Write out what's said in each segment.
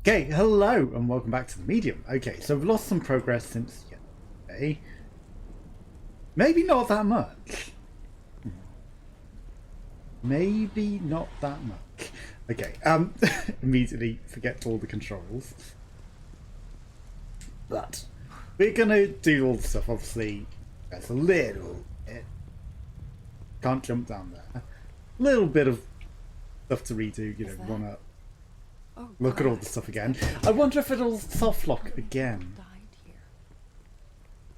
Okay, hello and welcome back to the medium. Okay, so we've lost some progress since yesterday. Maybe not that much. Maybe not that much. Okay, immediately forget all the controls. But we're gonna do all the stuff, obviously. There's a little bit. Can't jump down there. A little bit of stuff to redo, you know, wanna look at all the stuff again. I wonder if it'll soft lock again.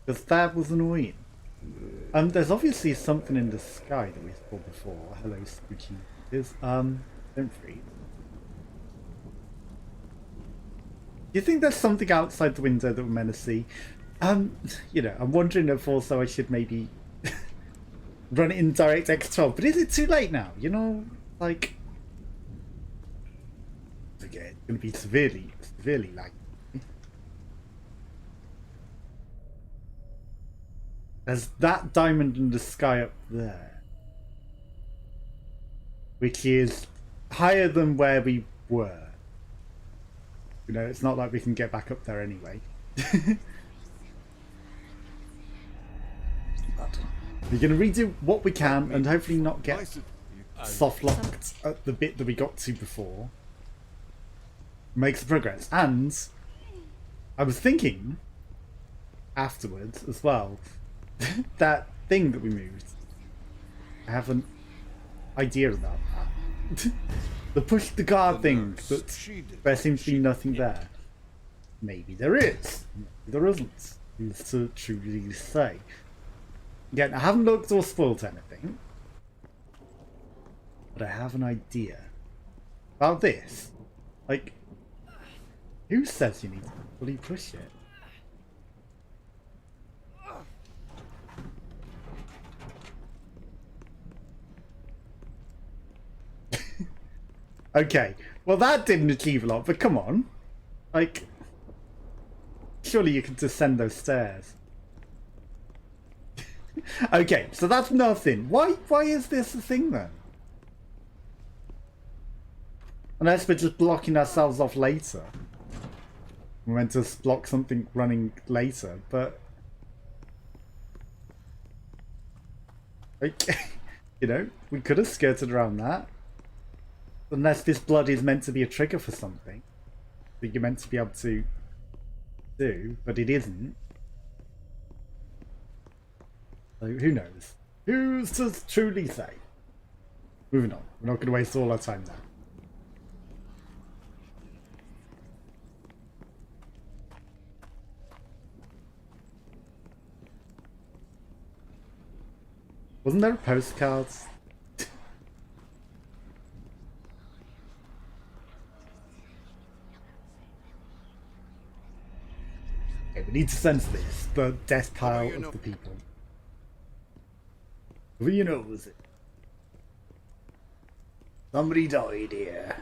Because that was annoying. There's obviously something in the sky that we saw before. Hello, spooky. Don't freeze. Do you think there's something outside the window that we're meant to see? You know, I'm wondering if also I should maybe run it in DirectX 12, but is it too late now? You know, like... Okay, it's going to be severely laggy. There's that diamond in the sky up there, which is higher than where we were. You know, it's not like we can get back up there anyway. We're going to redo what we can and hopefully not get soft locked at the bit that we got to before. Make some progress. And I was thinking afterwards as well, that thing that we moved, I have an idea about that. The push the guard thing, but there seems to be nothing there. Maybe there is. Maybe there isn't. Who's to truly say? Again, I haven't looked or spoiled anything, but I have an idea about this. Like, who says you need to fully push it? Okay, well that didn't achieve a lot, but come on. Like, surely you can descend those stairs. Okay, so that's nothing. Why is this a thing then? Unless we're just blocking ourselves off later. We're meant to block something running later, but... Like, you know, we could have skirted around that. Unless this blood is meant to be a trigger for something that you're meant to be able to do, but it isn't. So who knows? Who's to truly say? Moving on. We're not going to waste all our time now. Wasn't there postcards? Okay, we need to sense this. The death pile of the people. Who you know was it? Somebody died here.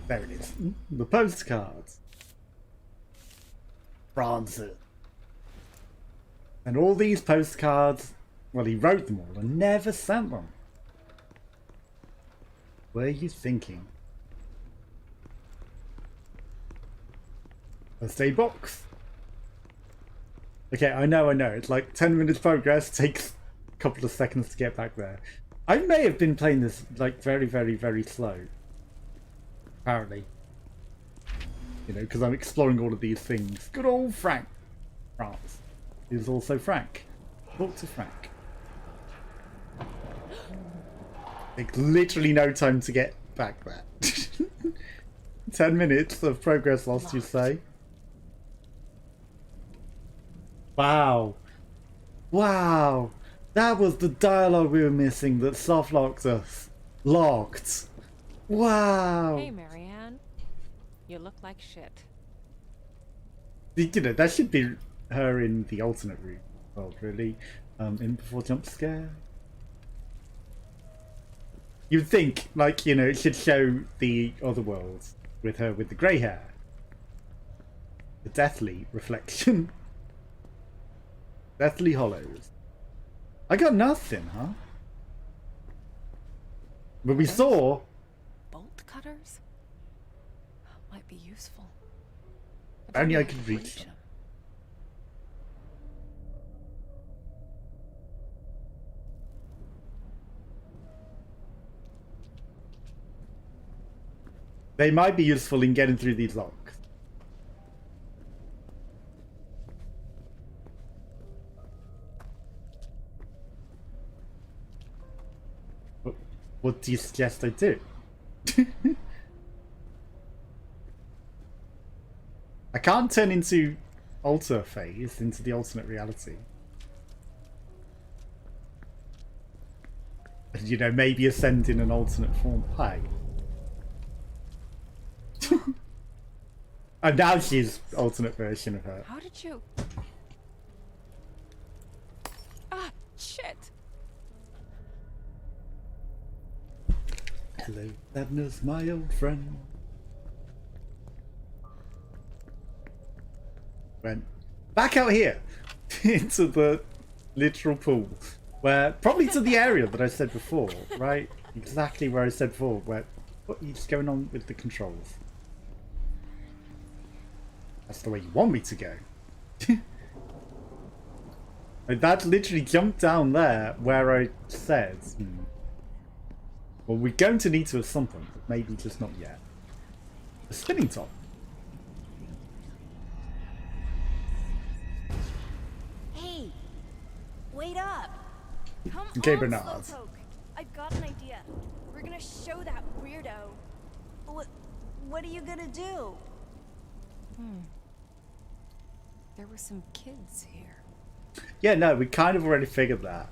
There it is. The postcards. Francis. And all these postcards, well, he wrote them all and never sent them. What are you thinking? First aid box. Okay, I know. It's like 10 minutes progress, takes a couple of seconds to get back there. I may have been playing this like very slow. Apparently. You know, because I'm exploring all of these things. Good old Frank. France is also Frank. Talk to Frank. Like literally no time to get back there. 10 minutes of progress lost, you say? Wow. Wow. That was the dialogue we were missing that soft locked us. Locked. Wow. Hey, Marianne. You look like shit. You know, that should be her in the alternate room world, really. In before jump scare. You'd think, like, you know, it should show the other worlds with her with the grey hair. The deathly reflection. Deathly Hollows. I got nothing, huh? But we saw... Bolt cutters? Might be useful. Only I could reach them. They might be useful in getting through these locks. What do you suggest I do? I can't turn into alter phase, into the alternate reality. And, you know, maybe ascend in an alternate form. Hi. And now she's alternate version of her. How did you... Ah, shit! Hello, Sadness, my old friend. Went back out here into the literal pool, where probably to the area that I said before, right? Exactly where I said before. Where what is going on with the controls? That's the way you want me to go. Like, that literally jumped down there where I said. Well, we're going to need to at some point, but maybe just not yet. A spinning top. Hey, wait up! Come Okay, on, Bernard. Slowpoke. I've got an idea. We're gonna show that weirdo. What are you gonna do? There were some kids here. Yeah, no, we kind of already figured that.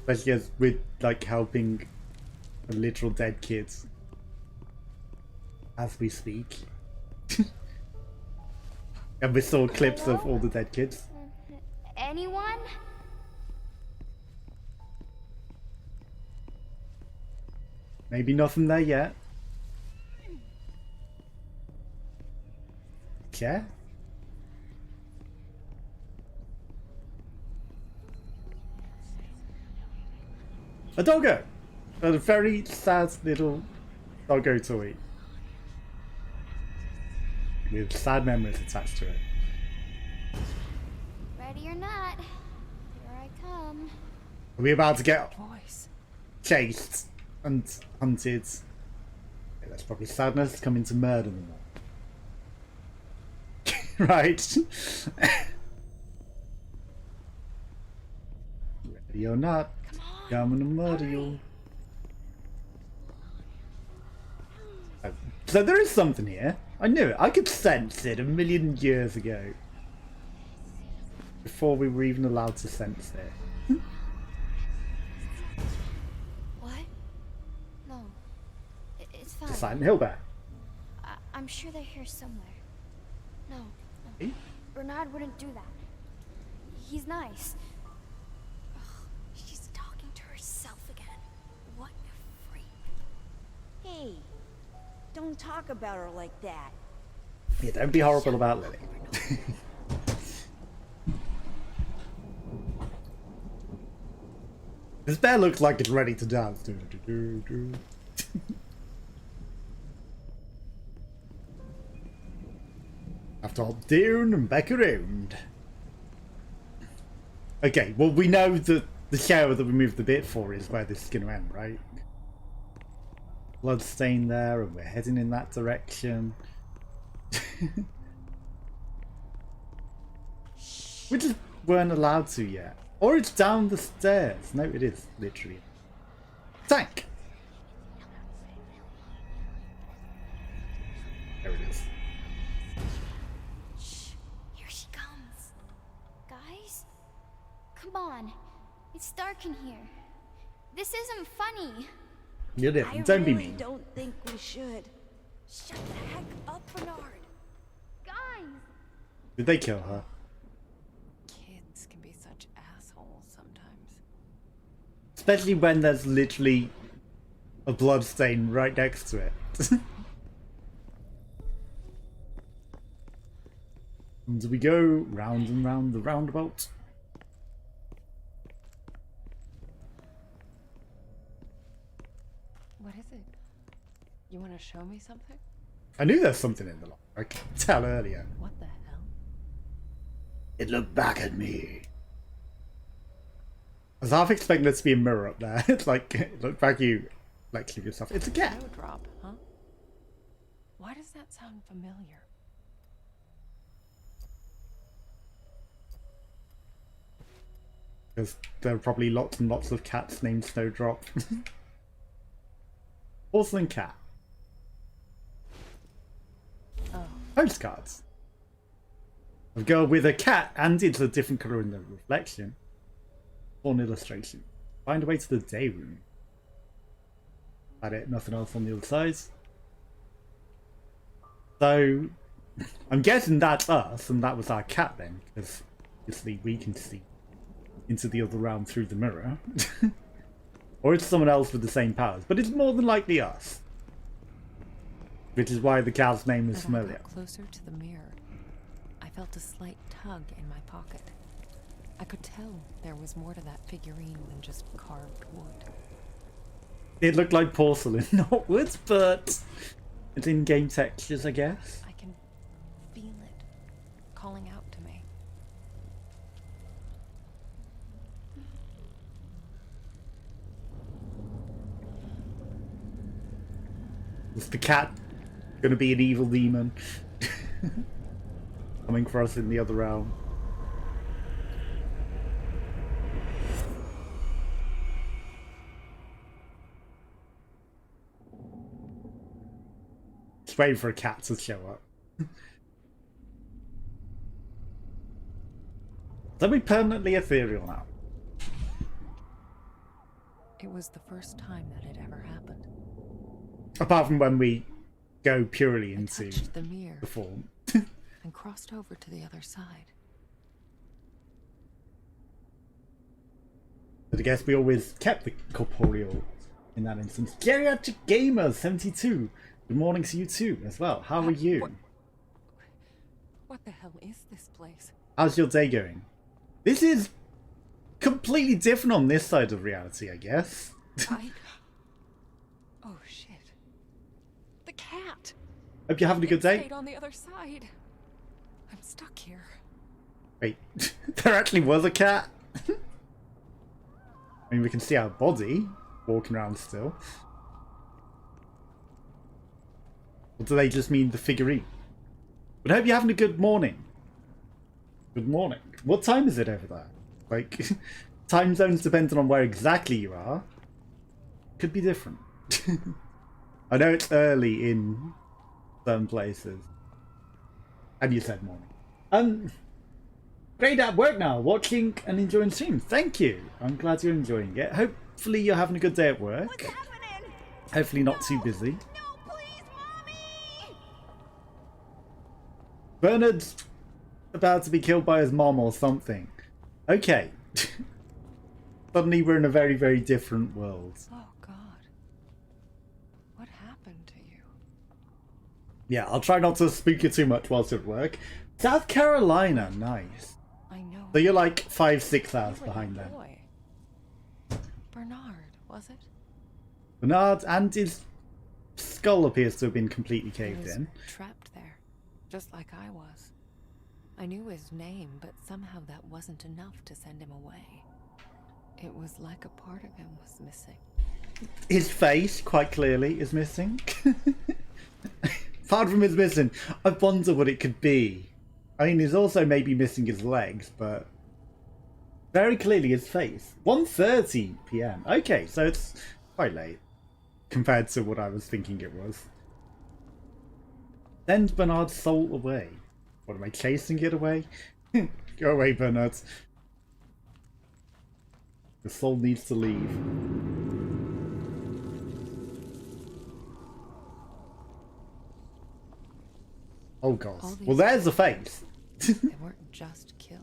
Especially as we're like helping literal dead kids as we speak. And we saw clips of all the dead kids. Anyone? Maybe nothing there yet. Yeah. A doggo! A very sad little doggo toy. With sad memories attached to it. Ready or not, here I come. Are we about to get Voice. chased and hunted? Yeah, that's probably Sadness coming to murder them all. Right. Ready or not, coming to murder you. Oh, so there is something here. I knew it. I could sense it a million years ago. Before we were even allowed to sense it. What? No. It's fine. The Silent Hill Bear. I'm sure they're here somewhere. No. Hey? Bernard wouldn't do that. He's nice. Ugh, she's talking to herself again. What a freak. Hey, don't talk about her like that. Yeah, don't be horrible about Lily. This bear looks like it's ready to dance. Do, do, do, do. Have to hop down and back around. Okay, well we know that the shower that we moved the bit for is where this is going to end, right? Blood stain there, and we're heading in that direction. We just weren't allowed to yet. Or it's down the stairs. No, it is, literally. Tank! There it is. Shh. Here she comes. Guys? Come on. It's dark in here. This isn't funny. You're I different. Don't be really mean. don't think we should. Shut the heck up, Bernard. Guys! Did they kill her? Kids can be such assholes sometimes. Especially when there's literally a blood stain right next to it. And we go round and round the roundabout. What is it? You want to show me something? I knew there's something in the lock. I could tell earlier. What the hell? It looked back at me. I was half expecting there to be a mirror up there. It's like, it looked back at you, like, clean yourself. It's a cat. Snowdrop, huh? Why does that sound familiar? Because there are probably lots and lots of cats named Snowdrop. Porcelain cat. Oh. Postcards. A girl with a cat, and it's a different colour in the reflection. Or an illustration. Find a way to the day room. That it, nothing else on the other side. So, I'm guessing that's us, and that was our cat then, because obviously we can see into the other realm through the mirror. Or it's someone else with the same powers, but it's more than likely us. Which is why the cat's name is As I familiar. got closer to the mirror, I felt a slight tug in my pocket. I could tell there was more to that figurine than just carved wood. It looked like porcelain, not wood, but it's in-game textures, I guess. I can feel it calling out to me. Is the cat gonna be an evil demon? Coming for us in the other realm. Just waiting for a cat to show up. So we permanently ethereal now. It was the first time that had ever happened. Apart from when we go purely I into touched the mirror the form. and crossed over to the other side. But I guess we always kept the corporeal in that instance. Geriatric Gamer 72. Good morning to you too as well. How are you? What the hell is this place? How's your day going? This is completely different on this side of reality, I guess. Oh shit. The cat! Hope you're having a good It day. stayed on the other side. I'm stuck here. Wait, there actually was a cat? I mean, we can see our body walking around still. Or do they just mean the figurine? But I hope you're having a good morning. Good morning. What time is it over there? Like, time zones depending on where exactly you are could be different. I know it's early in some places. And you said morning. Great at work now, watching and enjoying stream. Thank you. I'm glad you're enjoying it. Hopefully you're having a good day at work. What's happening? Hopefully not too busy. No, please, mommy! Bernard's about to be killed by his mom or something. Okay. Suddenly we're in a very, very different world. Oh god. What happened to you? Yeah, I'll try not to spook you too much whilst at work. South Carolina, nice. I know. So you're like 5-6 You hours were behind that them. boy. Bernard, was it? Bernard and his skull appears to have been completely He caved was in. trapped there, just like I was. I knew his name, but somehow that wasn't enough to send him away. It was like a part of him was missing. His face, quite clearly, is missing. Part of him is missing. I wonder what it could be. I mean, he's also maybe missing his legs, but very clearly his face. 1:30 PM. Okay, so it's quite late compared to what I was thinking it was. Send Bernard's soul away. What, am I chasing it away? Go away, Bernard. The soul needs to leave. Oh god. All these Well, there's the face. They weren't just killed.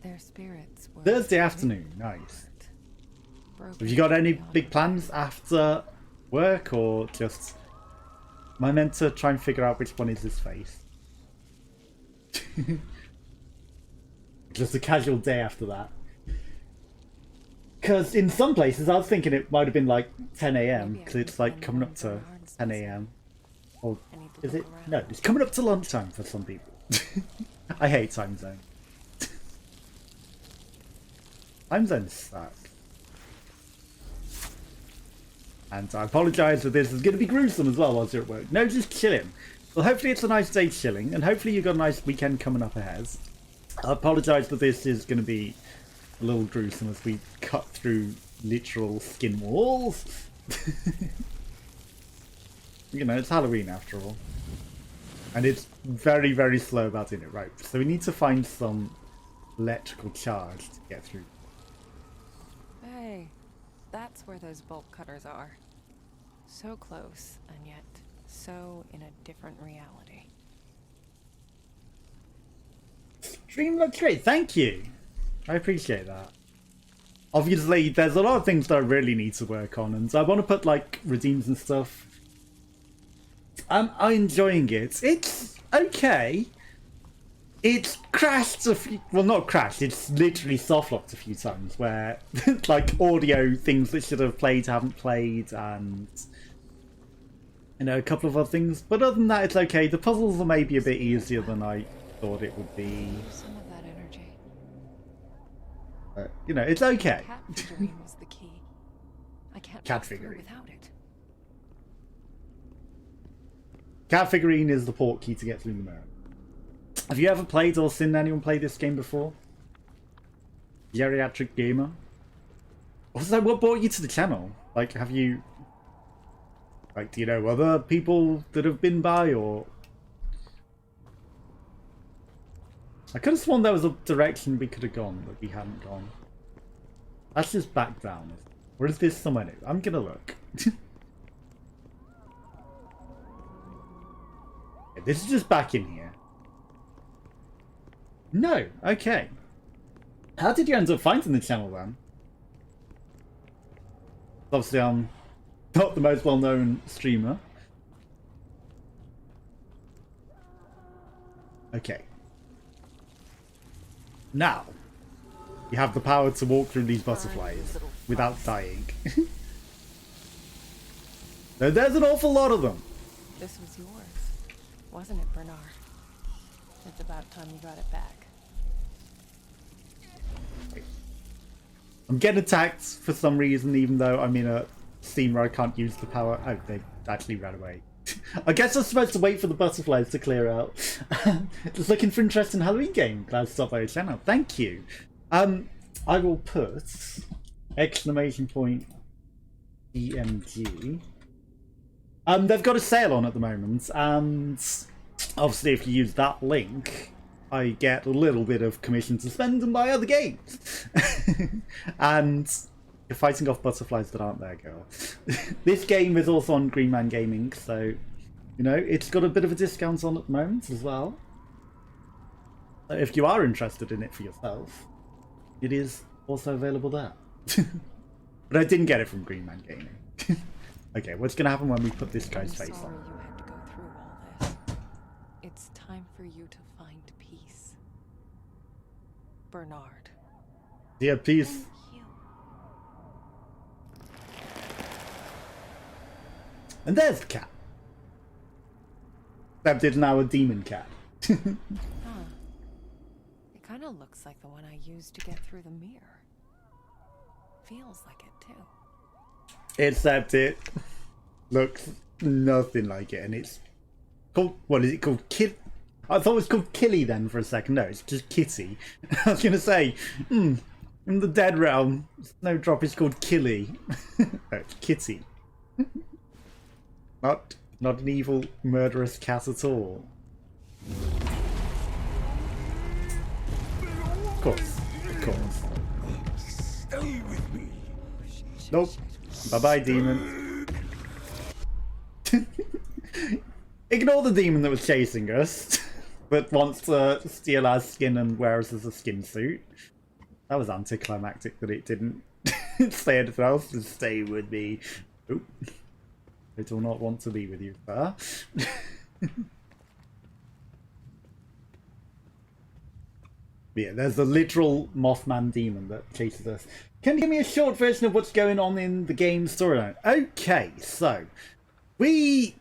Their spirits were Thursday afternoon, nice. broken Have you got any beyond big plans after work, or just... Am I meant to try and figure out which one is his face? Just a casual day after that. Because in some places I was thinking it might have been like 10 a.m. Maybe I because it's like could've coming been up to Bernard's 10 visit. a.m. Or I need to is it? look around. No, it's coming up to lunchtime for some people. I hate time zones. Time zones suck. And I apologise that this is going to be gruesome as well whilst you're at work. No, just chilling. Well, hopefully it's a nice day chilling, and hopefully you've got a nice weekend coming up ahead. I apologise that this is going to be a little gruesome as we cut through literal skin walls. You know, it's Halloween after all. And it's very, very slow about doing it right. So we need to find some electrical charge to get through. Hey, that's where those bolt cutters are. So close, and yet so in a different reality. Stream looks great, thank you. I appreciate that. Obviously, there's a lot of things that I really need to work on, and so I want to put like redeems and stuff. I'm enjoying it. It's okay. It's crashed a few, well, not crashed, it's literally softlocked a few times where like audio things that should have played haven't played, and you know, a couple of other things. But other than that, it's okay. The puzzles are maybe a bit easier than I thought it would be. Some of that energy. But, you know, it's okay. Cat figurine was the key. I can't Cat pass through figurine. without it. Cat figurine is the port key to get through the mirror. Have you ever played or seen anyone play this game before? Geriatric gamer? Also, what brought you to the channel? Like, have you... Like, do you know other people that have been by, or... I could have sworn there was a direction we could have gone that we hadn't gone. That's just back down. Or is this somewhere new? I'm gonna look. Yeah, this is just back in here. No, okay. How did you end up finding the channel then? Obviously, I'm not the most well-known streamer. Okay. Now, you have the power to walk through these butterflies without dying. Now, there's an awful lot of them. This was yours, wasn't it, Bernard? It's about time you got it back. I'm getting attacked for some reason, even though I'm in a scene where I can't use the power. Oh, they actually ran away. I guess I'm supposed to wait for the butterflies to clear out. Just looking for interesting Halloween game. Glad to stop by your channel. Thank you. I will put exclamation point EMG. They've got a sale on at the moment, and obviously if you use that link, I get a little bit of commission to spend and buy other games. And you're fighting off butterflies that aren't there, girl. This game is also on Green Man Gaming, so, you know, it's got a bit of a discount on at the moment as well. So if you are interested in it for yourself, it is also available there. But I didn't get it from Green Man Gaming. Okay, what's going to happen when we put this guy's I'm face sorry on? you had to go through all this. It's time for you to find peace. Bernard. Yeah, peace. Thank you. And there's the cat. Except it's now a demon cat. Huh. It kind of looks like the one I used to get through the mirror. Feels like it, too. Except it looks nothing like it, and it's called, what is it called? I thought it was called Killy then for a second. No, it's just Kitty. I was gonna say, in the dead realm, Snowdrop is called Killy. No, it's Kitty. Not an evil, murderous cat at all. Of course, of course. Stay with me. Nope. Bye-bye, demon. Ignore the demon that was chasing us, but wants to steal our skin and wear us as a skin suit. That was anticlimactic that it didn't say anything else. Just stay with me. Oop. I do not want to be with you, sir. Yeah, there's a literal Mothman demon that chases us. Can you give me a short version of what's going on in the game storyline? Okay, so we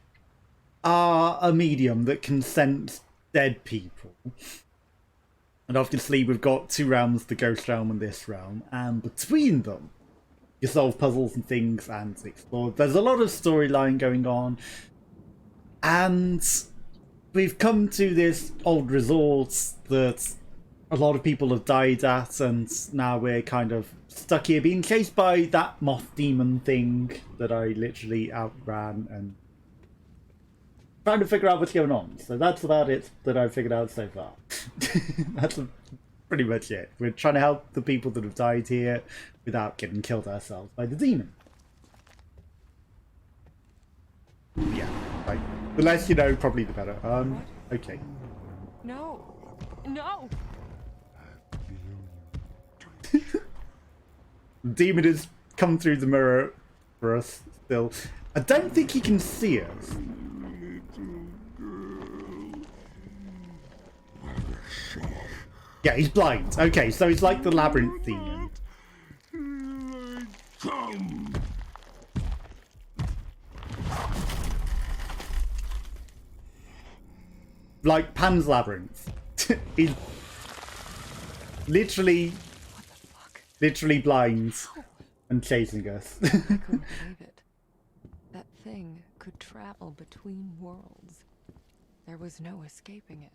are a medium that can sense dead people. And obviously we've got two realms, the ghost realm and this realm, and between them you solve puzzles and things and explore. There's a lot of storyline going on, and we've come to this old resort that a lot of people have died at, and now we're kind of stuck here being chased by that moth demon thing that I literally outran and trying to figure out what's going on. So that's about it that I've figured out so far. That's pretty much it. We're trying to help the people that have died here without getting killed ourselves by the demon. Yeah, like, the less you know, probably the better. Okay. No. No. The demon has come through the mirror for us still. I don't think he can see us. Yeah, he's blind. Okay, so he's like the labyrinth demon. Like Pan's Labyrinth. He's literally blind and chasing us. I couldn't believe it. That thing could travel between worlds. There was no escaping it.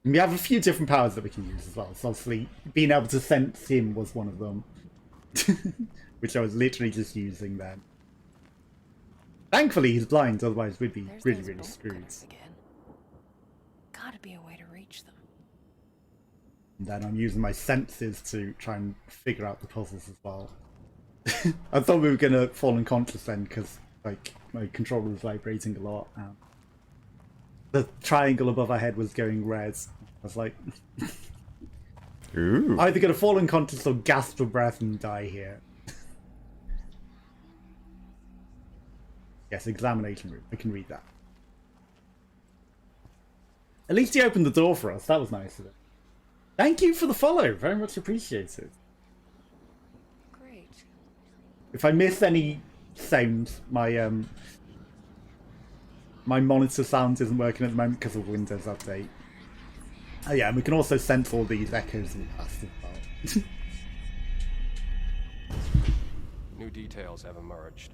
We have a few different powers that we can use as well. So obviously, being able to sense him was one of them. Which I was literally just using then. Thankfully he's blind, otherwise we'd be There's really, those really bolt screwed. cutters again. Gotta be a way to reach them. And then I'm using my senses to try and figure out the puzzles as well. I thought we were going to fall unconscious then because like my controller was vibrating a lot. And the triangle above our head was going red. I was like, Ooh. either going to fall unconscious or gasp for breath and die here. Yes, examination room. I can read that. At least he opened the door for us. That was nice of it. Thank you for the follow. Very much appreciated. Great. If I miss any sounds, my my monitor sound isn't working at the moment because of Windows update. Oh yeah, and we can also sense all these echoes in the past as well. New details have emerged.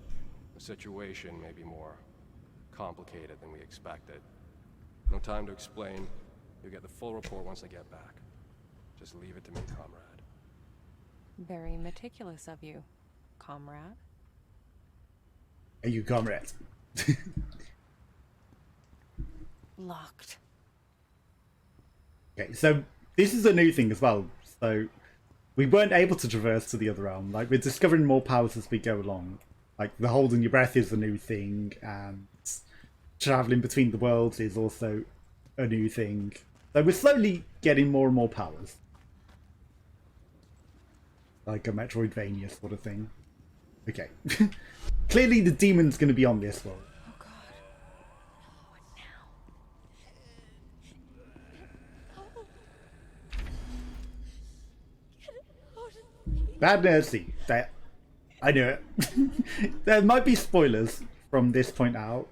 The situation may be more complicated than we expected. No time to explain. You'll get the full report once I get back. Just leave it to me, comrade. Very meticulous of you, comrade. Are you comrade? Locked. Okay, so this is a new thing as well. So we weren't able to traverse to the other realm. Like, we're discovering more powers as we go along. Like, the holding your breath is a new thing, and traveling between the worlds is also a new thing. So we're slowly getting more and more powers. Like a Metroidvania sort of thing. Okay. Clearly the demon's going to be on this world. Oh God. What now? Bad Nursey. I knew it. There might be spoilers from this point out.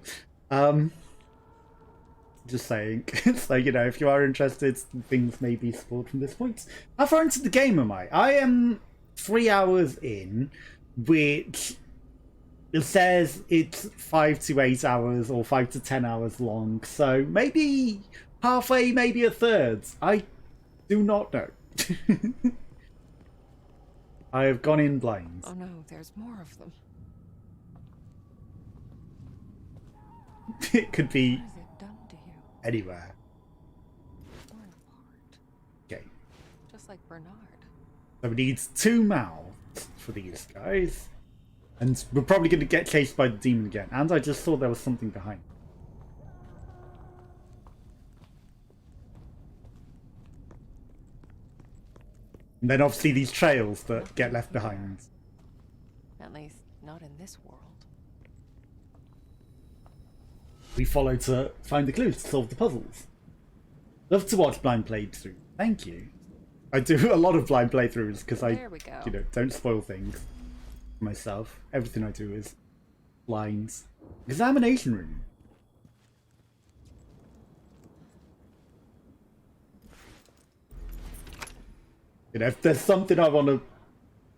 Just saying. So, you know, if you are interested, things may be spoiled from this point. How far into the game am I? I am 3 hours in, which it says it's 5 to 8 hours or 5 to 10 hours long. So maybe halfway, maybe a third. I do not know. I have gone in blind. Oh no, there's more of them. It could be What has it done to you? anywhere. Torn apart. Okay. Just like Bernard. So we need 2 mouths for these guys. And we're probably going to get chased by the demon again. And I just saw there was something behind. And then obviously these trails that get left behind. At least, not in this world. We follow to find the clues to solve the puzzles. Love to watch blind playthrough. Thank you. I do a lot of blind playthroughs because I, There we go. you know, don't spoil things for myself. Everything I do is blind. Examination room. You know, if there's something I want to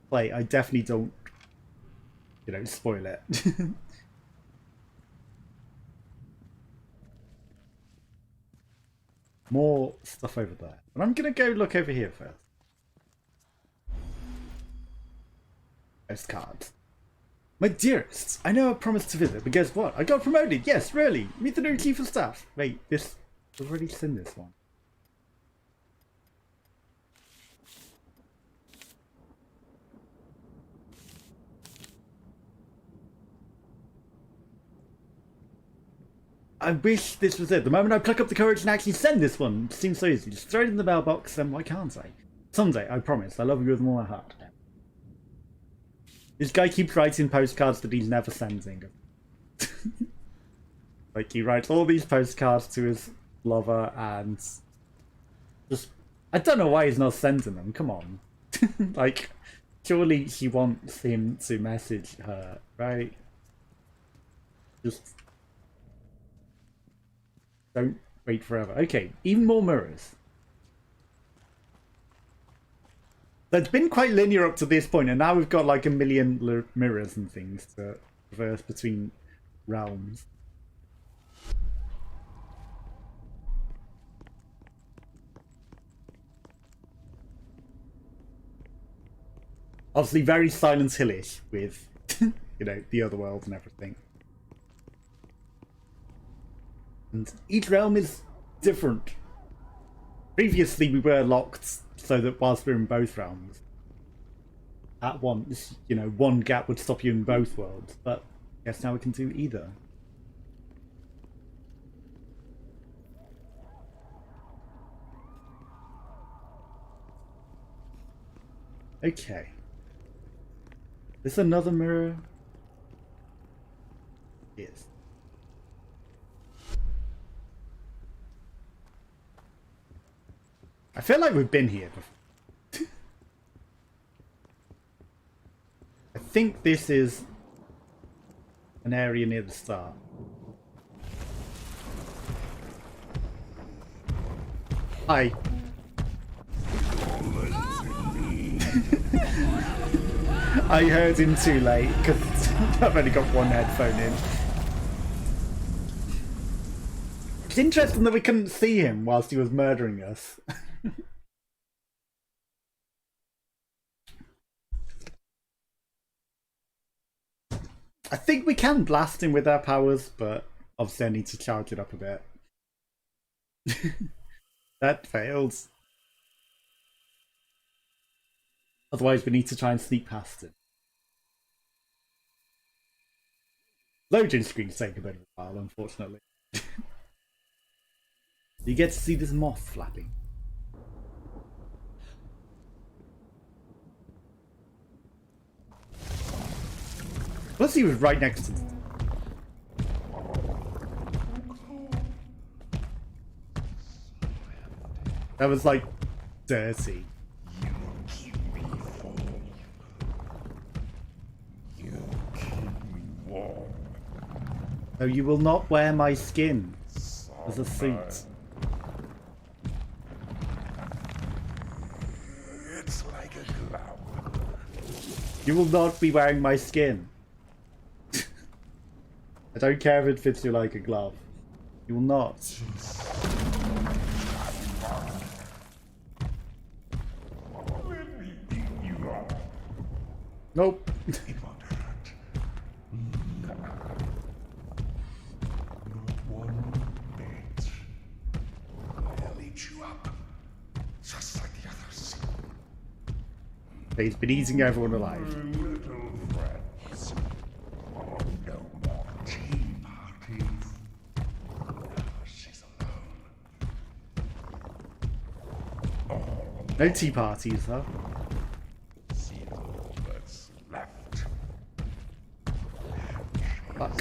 play, I definitely don't, you know, spoil it. More stuff over there. But I'm going to go look over here first. Postcards. My dearest, I know I promised to visit, but guess what? I got promoted! Yes, really! Meet the new chief of staff! Wait, this... I've already seen this one. I wish this was it. The moment I pluck up the courage and actually send this one, it seems so easy. Just throw it in the mailbox, then why can't I? Someday, I promise. I love you with all my heart. This guy keeps writing postcards that he's never sending. Like, he writes all these postcards to his lover and... just... I don't know why he's not sending them, come on. Like, surely she wants him to message her, right? Just... don't wait forever. Okay, even more mirrors. That's been quite linear up to this point, and now we've got like a million mirrors and things to traverse between realms. Obviously very Silent Hill-ish with, you know, the other world and everything. And each realm is different. Previously we were locked so that whilst we were in both realms, at once, you know, one gap would stop you in both worlds, but I guess now we can do either. Okay. Is another mirror? Yes. I feel like we've been here before. I think this is an area near the start. Hi. I heard him too late because I've only got one headphone in. It's interesting that we couldn't see him whilst he was murdering us. I think we can blast him with our powers, but obviously I need to charge it up a bit. That fails. Otherwise we need to try and sneak past him. Loading screens take a bit of a while, unfortunately. You get to see this moth flapping. Plus he was right next to me. That was like dirty. No, you will not wear my skin as a suit. It's like a glove. You will not be wearing my skin. I don't care if it fits you like a glove. You will not. Let me beat you up. Nope. It won't hurt. Not one bit. I'll eat you up. Just like the others. He's been eating everyone alive. Little friends. No more tea parties. She's alone. No tea parties, huh? See all that's left. Fuck.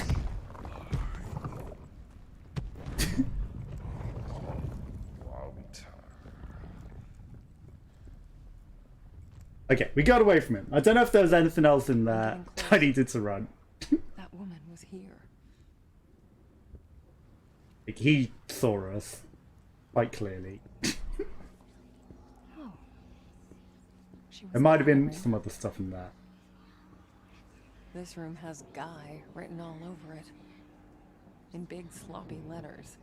Okay, we got away from him. I don't know if there was anything else in there I needed to run. That woman was here. Like, he saw us quite clearly. Oh. She was There might have in that been room. some other stuff in there. This room has Guy written all over it. In big sloppy letters.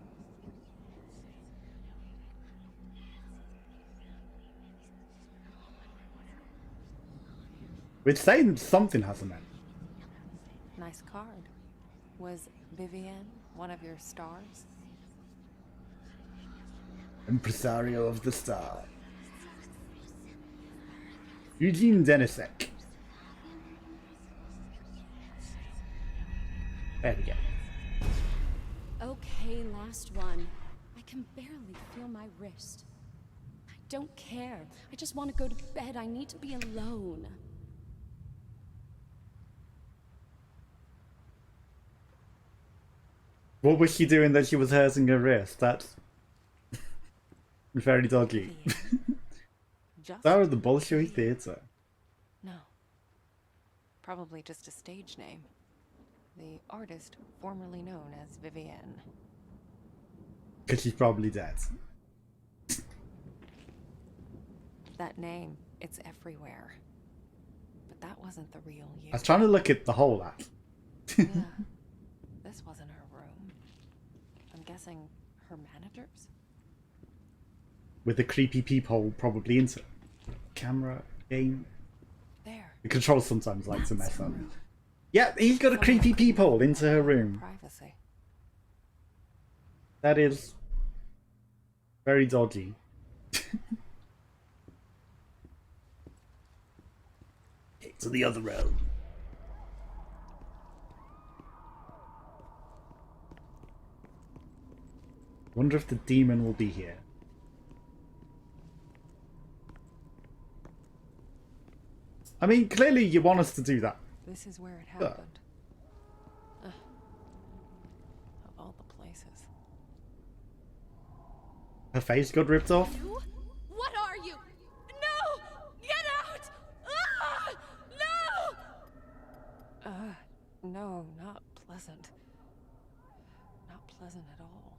We're saying something has a name. Nice card. Was Vivienne one of your stars? Impresario of the Star. Eugene Denisek. There we go. Okay, last one. I can barely feel my wrist. I don't care. I just want to go to bed. I need to be alone. What was she doing that she was hurting her wrist? That's very dodgy. Just That was the Bolshoi Theatre. No. Probably just a stage name. The artist formerly known as Vivienne. Because she's probably dead. That name, it's everywhere. But that wasn't the real you. I was trying to look at the whole act. Yeah. This wasn't her room. I'm guessing her manager's? With a creepy peephole probably into camera game. There. The controls sometimes like to mess up. Yeah, he's got a creepy peephole into her room. Privacy. That is very dodgy. To the other room. Wonder if the demon will be here. I mean, clearly you want us to do that. This is where it happened. Of all the places. Her face got ripped off. You? What are you? No! Get out! Ah! No! No, not pleasant. Not pleasant at all.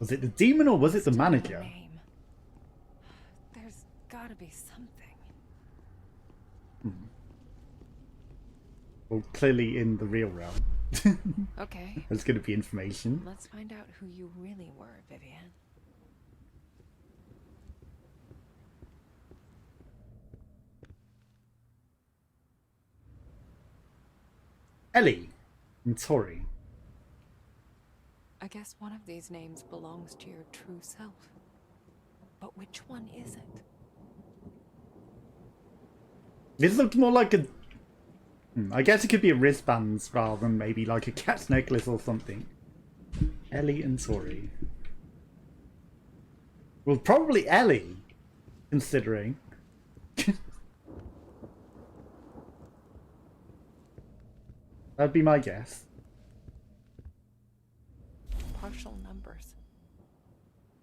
Was it the demon or was it the Still no manager? name. There's gotta be something. Well, clearly in the real realm. Okay, There's going to be information. let's find out who you really were, Vivienne. Ellie and Tori. I guess one of these names belongs to your true self. But which one is it? This looked more like a... I guess it could be a wristband rather than maybe like a cat's necklace or something. Ellie and Tori. Well, probably Ellie, considering. That'd be my guess. Partial numbers.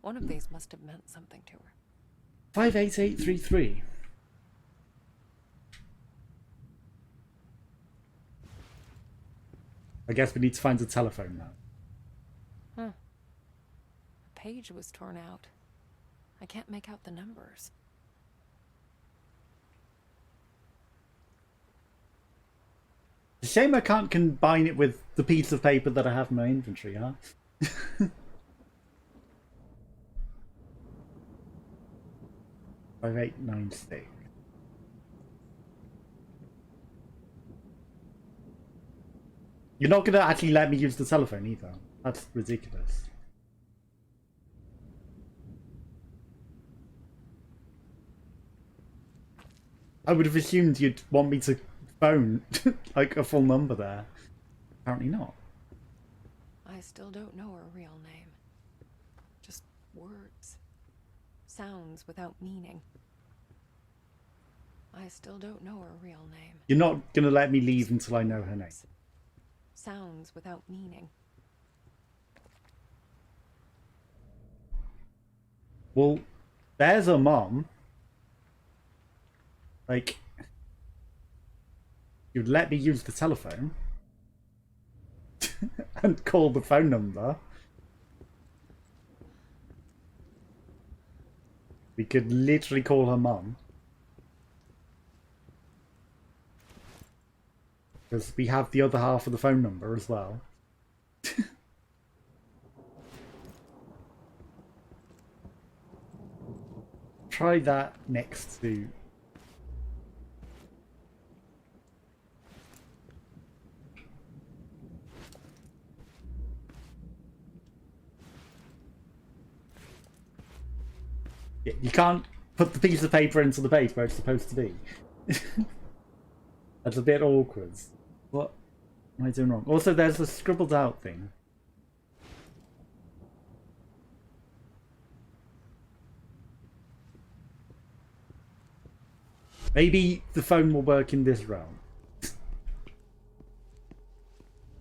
One of these must have meant something to her. 58833. I guess we need to find a telephone now. Huh. A page was torn out. I can't make out the numbers. It's a shame I can't combine it with the piece of paper that I have in my inventory, huh? 5896. You're not gonna actually let me use the telephone either. That's ridiculous. I would have assumed you'd want me to phone like a full number there. Apparently not. I still don't know her real name. Just words. Sounds without meaning. I still don't know her real name. You're not gonna let me leave until I know her name. Sounds without meaning. Well, there's her mom. Like, you'd let me use the telephone and call the phone number. We could literally call her mum. Because we have the other half of the phone number as well. Try that next to... Yeah, you can't put the piece of paper into the base where it's supposed to be. That's a bit awkward. What am I doing wrong? Also, there's a scribbled out thing. Maybe the phone will work in this realm.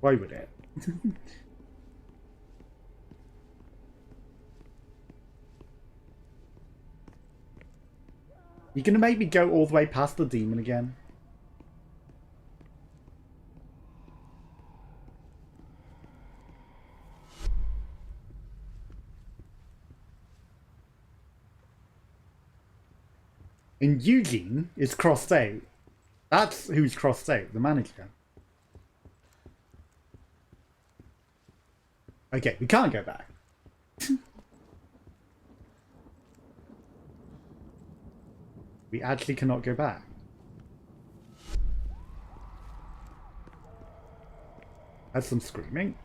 Why would it? You're gonna make me go all the way past the demon again? And Eugene is crossed out. That's who's crossed out, the manager. Okay, we can't go back. We actually cannot go back. That's some screaming.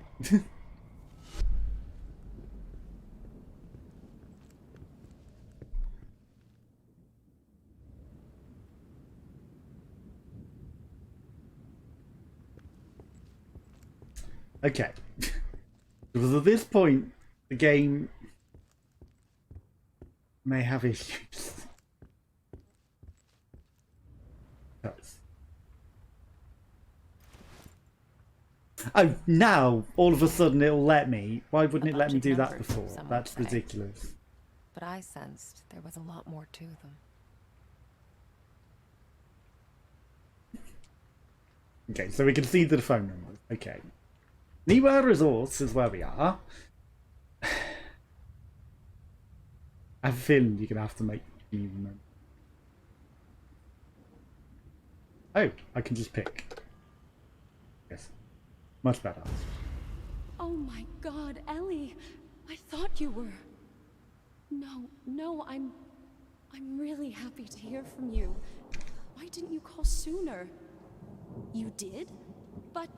Okay. Because at this point, the game may have issues. Oh, now all of a sudden it'll let me. Why wouldn't it let me do that before? That's ridiculous. But I sensed there was a lot more to them. Okay, so we can see the phone numbers. Okay. Niwa Resorts is where we are. I have a feeling you're going to have to make me remember. Oh, I can just pick. Yes. Much better. Oh my god, Ellie. I thought you were... No, I'm really happy to hear from you. Why didn't you call sooner? You did? But...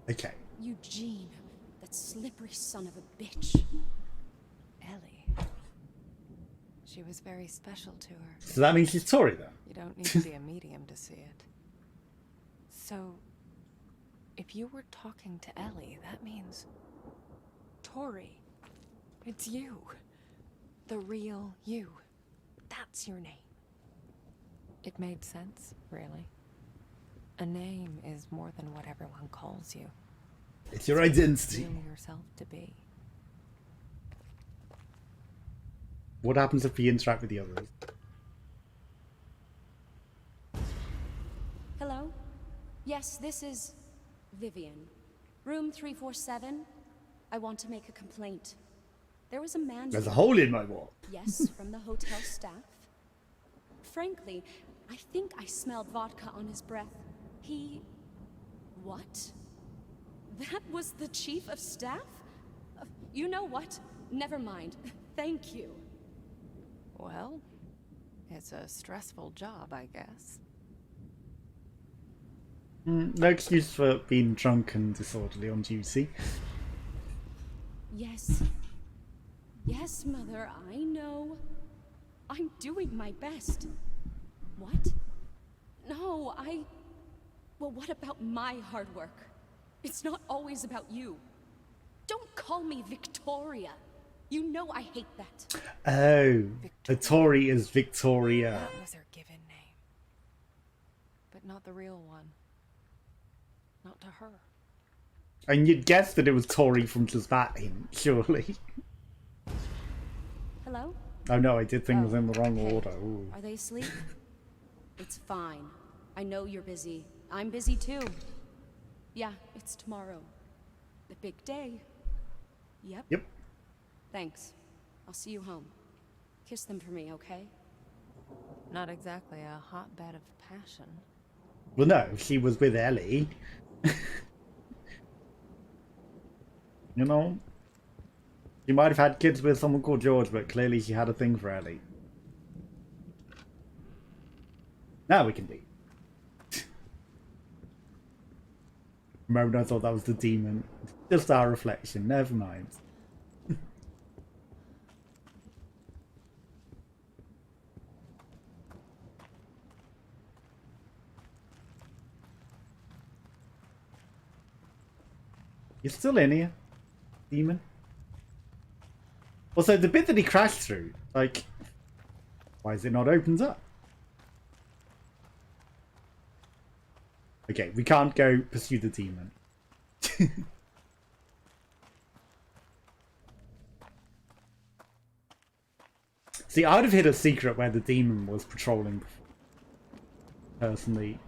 Okay. Eugene, that slippery son of a bitch. Ellie. She was very special to her. So that means she's Tori then? You don't need to be a medium to see it. So, if you were talking to Ellie, that means... Tori. It's you. The real you. That's your name. It made sense, really. A name is more than what everyone calls you. It's your identity. Feel yourself to be. What happens if we interact with the others? Hello? Yes, this is Vivian. Room 347. I want to make a complaint. There was a man... There's a hole in my wall. Yes, from the hotel staff. Frankly, I think I smelled vodka on his breath. He... What? That was the chief of staff? You know what? Never mind. Thank you. Well, it's a stressful job, I guess. No excuse for being drunk and disorderly on duty. Yes. Yes, Mother, I know. I'm doing my best. What? No, Well, what about my hard work? It's not always about you. Don't call me Victoria. You know I hate that. Oh, the Tori is Victoria. That was her given name. But not the real one. Not to her. And you'd guess that it was Tori from just that hint, surely. Hello? Oh no, I did things in the wrong hey, order. Ooh. Are they asleep? It's fine. I know you're busy. I'm busy too. Yeah, it's tomorrow. The big day. Yep. Yep. Thanks. I'll see you home. Kiss them for me, okay? Not exactly a hotbed of passion. Well, no, she was with Ellie. You know? She might have had kids with someone called George, but clearly she had a thing for Ellie. Now we can leave. For a moment I thought that was the demon. Just our reflection, never mind. You're still in here, demon. Also, the bit that he crashed through, like, why is it not opened up? Okay, we can't go pursue the demon. See, I'd have hit a secret where the demon was patrolling before, personally.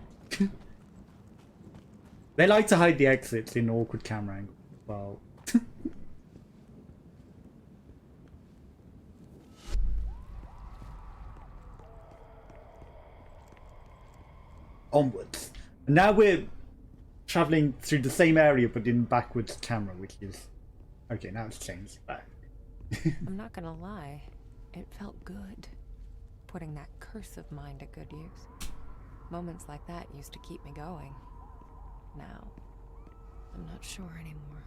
They like to hide the exits in awkward camera angles as well. Onwards. And now we're traveling through the same area but in backwards camera, which is... Okay, now it's changed back. I'm not gonna lie. It felt good. Putting that curse of mine to good use. Moments like that used to keep me going. Now, I'm not sure anymore.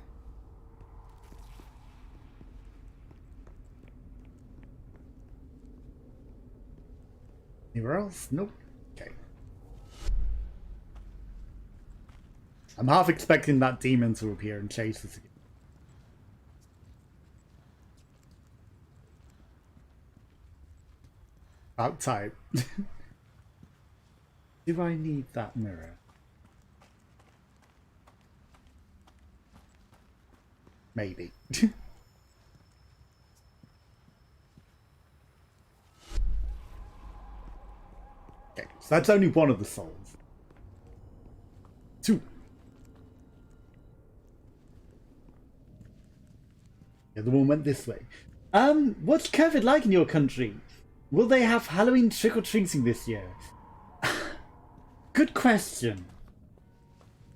Anywhere else? Nope. Okay. I'm half expecting that demon to appear and chase us again. About time. Do I need that mirror? Maybe. Okay, so that's only one of the souls. 2. The other one went this way. What's COVID like in your country? Will they have Halloween trick-or-treating this year? Good question.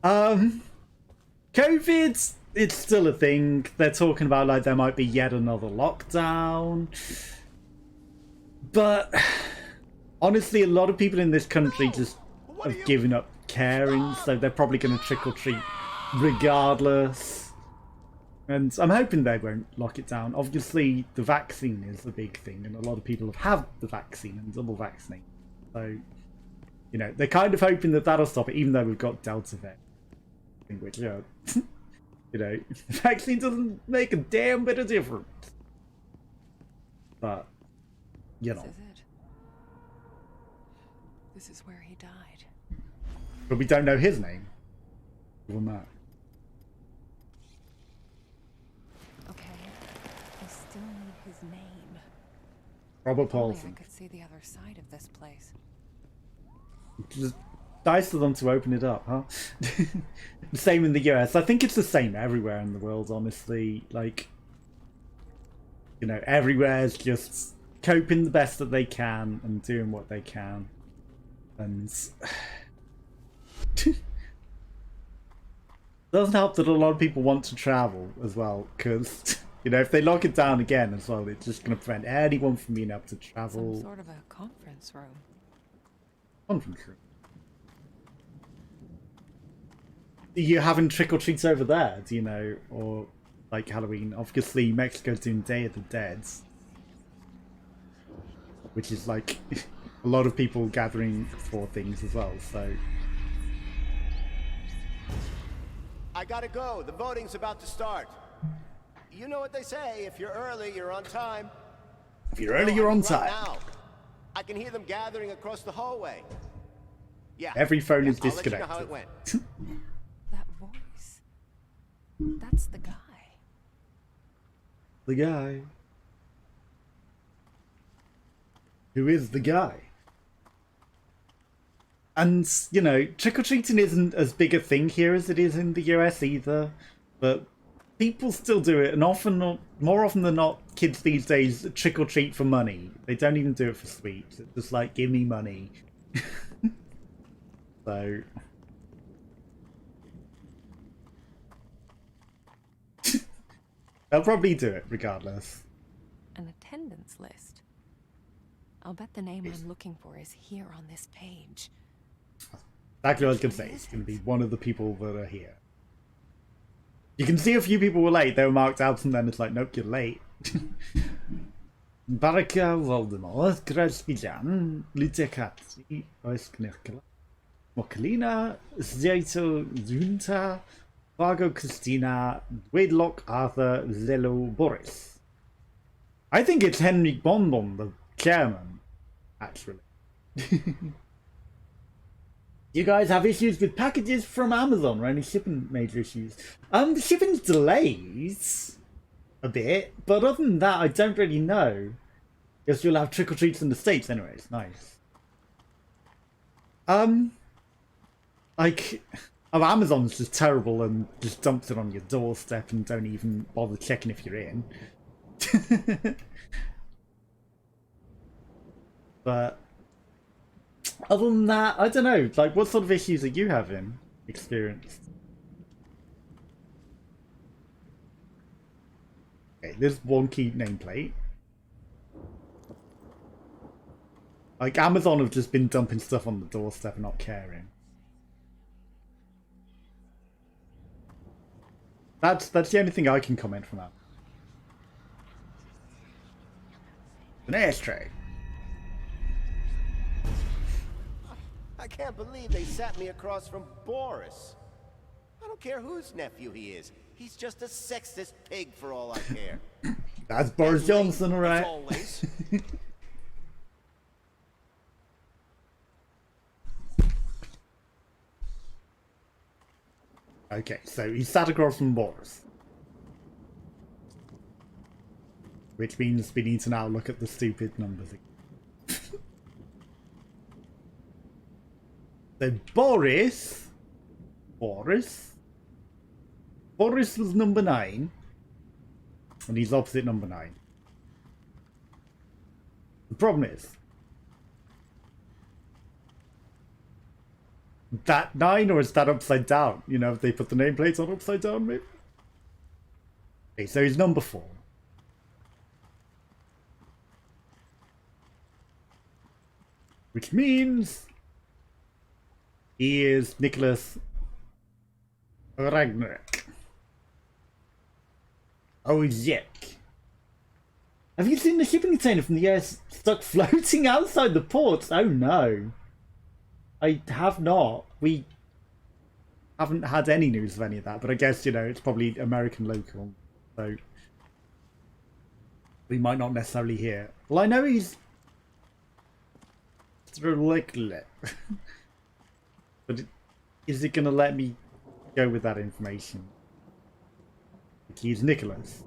COVID, it's still a thing. They're talking about like there might be yet another lockdown. But honestly, a lot of people in this country just have given up caring, so they're probably going to trick-or-treat regardless. And I'm hoping they won't lock it down. Obviously, the vaccine is the big thing, and a lot of people have had the vaccine and double vaccinated. So, you know, they're kind of hoping that that'll stop it, even though we've got Delta variant. Which, you know, the vaccine doesn't make a damn bit of difference. But, you know. This is it. This is where he died. But we don't know his name. Other than that. Okay. I still need his name. Robert Only I Paulson. could see the other side of this place. Just nice of them to open it up, huh? Same in the US. I think it's the same everywhere in the world, honestly. Like, you know, everywhere's just coping the best that they can and doing what they can. And doesn't help that a lot of people want to travel as well, because, you know, if they lock it down again as well, it's just going to prevent anyone from being able to travel. Some sort of a conference room. Conference room. Are you having trick-or-treats over there, do you know? Or, like, Halloween? Obviously, Mexico's doing Day of the Dead. Which is, like, a lot of people gathering for things as well, so... I gotta go. The voting's about to start. You know what they say. If you're early, you're on time. If you're early, you're on Right time. now, I can hear them gathering across the hallway. Yeah. Every phone is I'll let you disconnected. know how it went. That voice. That's the guy. The guy. Who is the guy? And, you know, trick-or-treating isn't as big a thing here as it is in the US either, but people still do it, and more often than not, kids these days trick-or-treat for money. They don't even do it for sweets. It's just like, give me money. So... they'll probably do it regardless. An attendance list. I'll bet the name I'm looking for is here on this page. Exactly what I was going to say. It's going to be one of the people that are here. You can see a few people were late. They were marked out, and then it's like, nope, you're late. Baraka Voldemort, Krasbijan, Lutekatsi, Oisknerkala, Mokalina, Zjato Zunta, Fargo Christina, Wadelock Arthur, Zelo Boris. I think it's Henrik Bonbon, the chairman, actually. You guys have issues with packages from Amazon or any shipping major issues? The shipping's delays a bit, but other than that, I don't really know. Guess you'll have trick or treats in the States, anyways. Nice. Like, Amazon's just terrible and just dumps it on your doorstep and don't even bother checking if you're in. But other than that, I don't know. Like, what sort of issues are you having experienced? Okay, there's wonky nameplate. Like, Amazon have just been dumping stuff on the doorstep and not caring. That's the only thing I can comment from that. An ashtray. I can't believe they sat me across from Boris. I don't care whose nephew he is. He's just a sexist pig for all I care. That's Boris Johnson, As alright? always. Okay, so he sat across from Boris. Which means we need to now look at the stupid numbers again. So Boris was number 9. And he's opposite number 9. The problem is that 9, or is that upside down? You know, if they put the nameplates on upside down, maybe? Okay, so he's number 4. Which means he is Nicholas Ragnarok. Oh, yuck. Have you seen the shipping container from the US stuck floating outside the ports? Oh no. I have not. We haven't had any news of any of that, but I guess, you know, it's probably American local, so we might not necessarily hear. Well, I know he's but is it going to let me go with that information? He's Nicholas.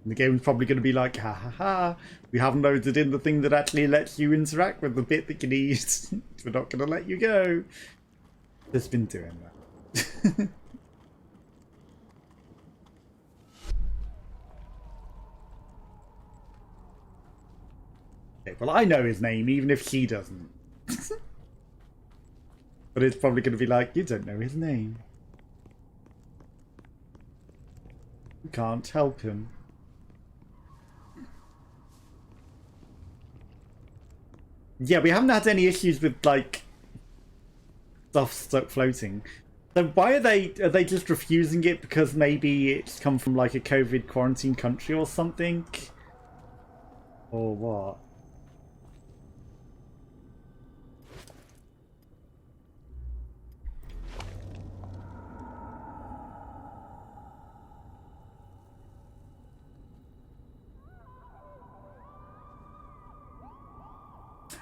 And the game's probably going to be like, ha ha ha, we haven't loaded in the thing that actually lets you interact with the bit that you need. We're not going to let you go. It's been doing that. Okay, well, I know his name, even if she doesn't. But it's probably going to be like, you don't know his name. You can't help him. Yeah, we haven't had any issues with, like, stuff stuck floating. So why are they just refusing it because maybe it's come from, like, a COVID quarantine country or something? Or what?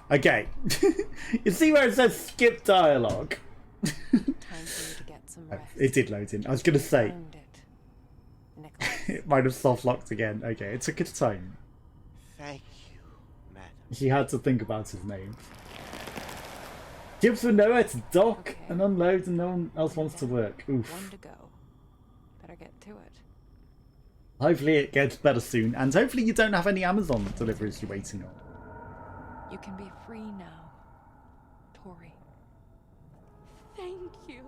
Okay. You see where it says skip dialogue? Time for you to get some rest. It did load in. I was going to say. Earned it, Nicholas. It might have soft locked again. Okay, it took its time. Thank you, madam. She had to think about his name. Ships with nowhere to dock and unload and no one else wants to work. Oof. One to go. Better get to it. Hopefully it gets better soon, and hopefully you don't have any Amazon deliveries you're waiting on. You can be free now, Tori. Thank you.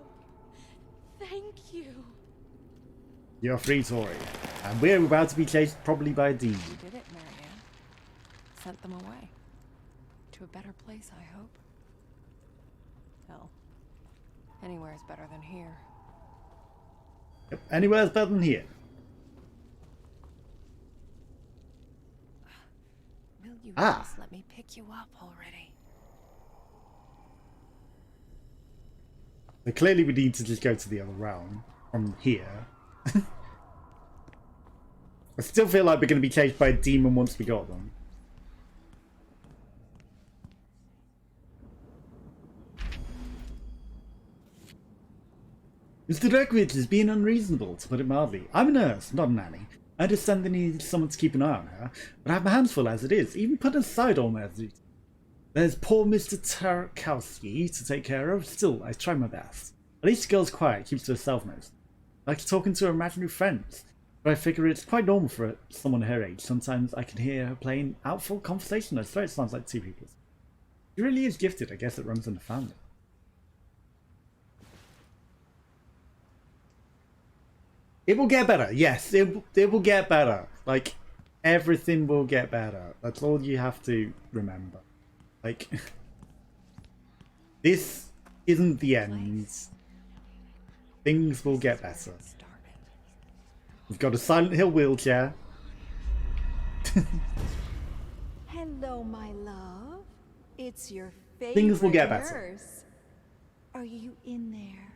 Thank you. You're free, Tori. And we're about to be chased probably by a demon. You did it, Marianne. Sent them away. To a better place, I hope. Hell, anywhere's better than here. Yep, anywhere's better than here. Will you just let me pick you up already? But clearly we need to just go to the other realm from here. I still feel like we're going to be chased by a demon once we got them. Mr. Reckwitz is being unreasonable, to put it mildly. I'm a nurse, not a nanny. I understand they need someone to keep an eye on her, but I have my hands full as it is, even put aside all my duties. There's poor Mr. Tarkowski to take care of. Still, I try my best. At least the girl's quiet, keeps to herself most. Like talking to her imaginary friends. But I figure it's quite normal for someone her age. Sometimes I can hear her playing out full conversation. I swear it sounds like two people. She really is gifted. I guess it runs in the family. It will get better. Yes, it will get better. Like, everything will get better. That's all you have to remember. Like, this isn't the end. Things will get better. We've got a Silent Hill wheelchair. Hello, my love. It's your favorite Things will get better. nurse. Are you in there?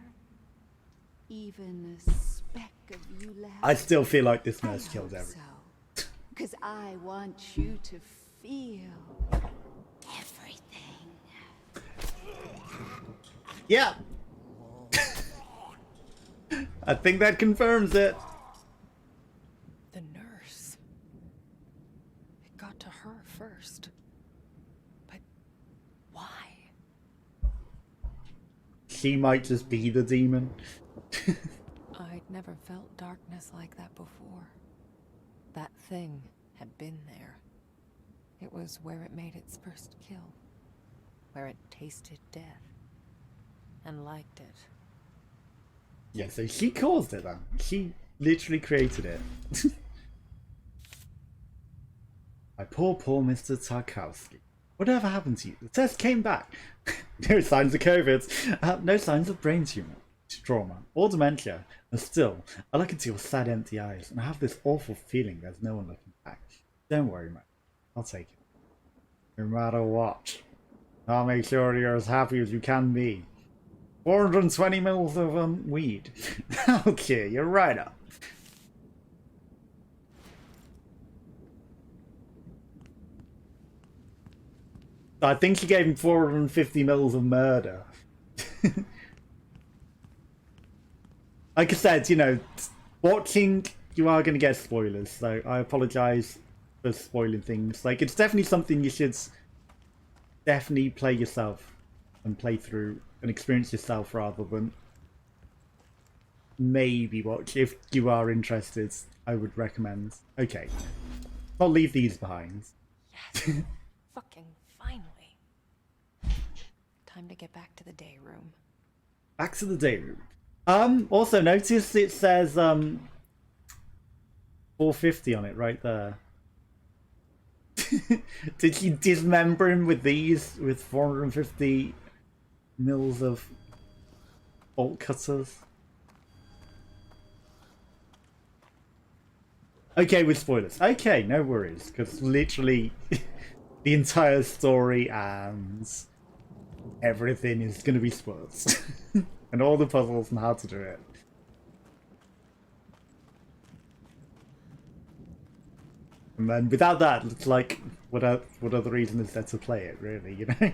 Even a speck of you left? I still feel like this nurse killed everyone. So, 'cause I want you to feel everything. Yeah. I think that confirms it. The nurse. It got to her first. But why? She might just be the demon. I'd never felt darkness like that before. That thing had been there. It was where it made its first kill. Where it tasted death. And liked it. Yeah, so she caused it then. She literally created it. My poor Mr. Tarkowski. Whatever happened to you? The test came back. No signs of COVID. No signs of brain trauma or dementia. And still, I look into your sad, empty eyes, and I have this awful feeling there's no one looking back. Don't worry, man. I'll take it. No matter what. I'll make sure you're as happy as you can be. 420 mils of weed. Okay, you're right up. I think she gave him 450 mils of murder. Like I said, you know, watching, you are going to get spoilers, so I apologise for spoiling things. Like, it's definitely something you should definitely play yourself and play through and experience yourself rather than maybe watch. If you are interested, I would recommend. Okay, I'll leave these behind. Yes. Fucking finally. Time to get back to the day room. Back to the day room. Also notice it says 450 on it right there. Did she dismember him with these, with 450 mils of bolt cutters? Okay, with spoilers. Okay, no worries, because literally the entire story and everything is going to be spoilers. And all the puzzles and how to do it. And then without that, it's like, what other reason is there to play it, really, you know?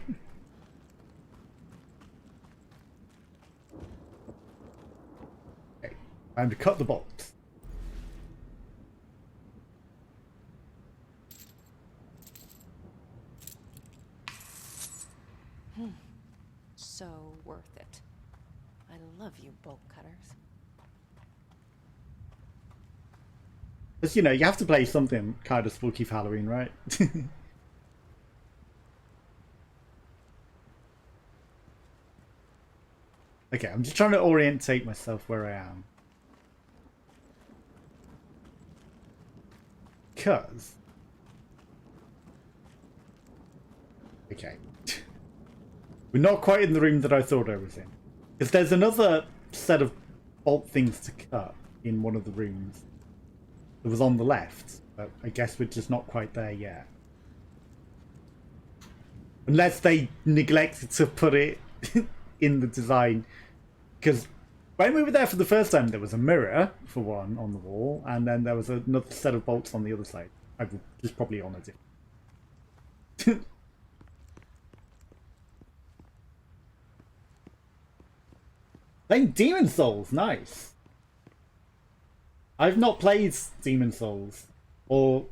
Okay, time to cut the bolts. So worth it. I love you, bolt cutters. Because, you know, you have to play something kind of spooky for Halloween, right? Okay, I'm just trying to orientate myself where I am. Because... Okay. We're not quite in the room that I thought I was in. Because there's another set of bolt things to cut in one of the rooms. It was on the left, but I guess we're just not quite there yet. Unless they neglected to put it in the design. Because when we were there for the first time, there was a mirror, for one, on the wall, and then there was another set of bolts on the other side. I was just probably on it. Playing Demon Souls, nice. I've not played Demon Souls or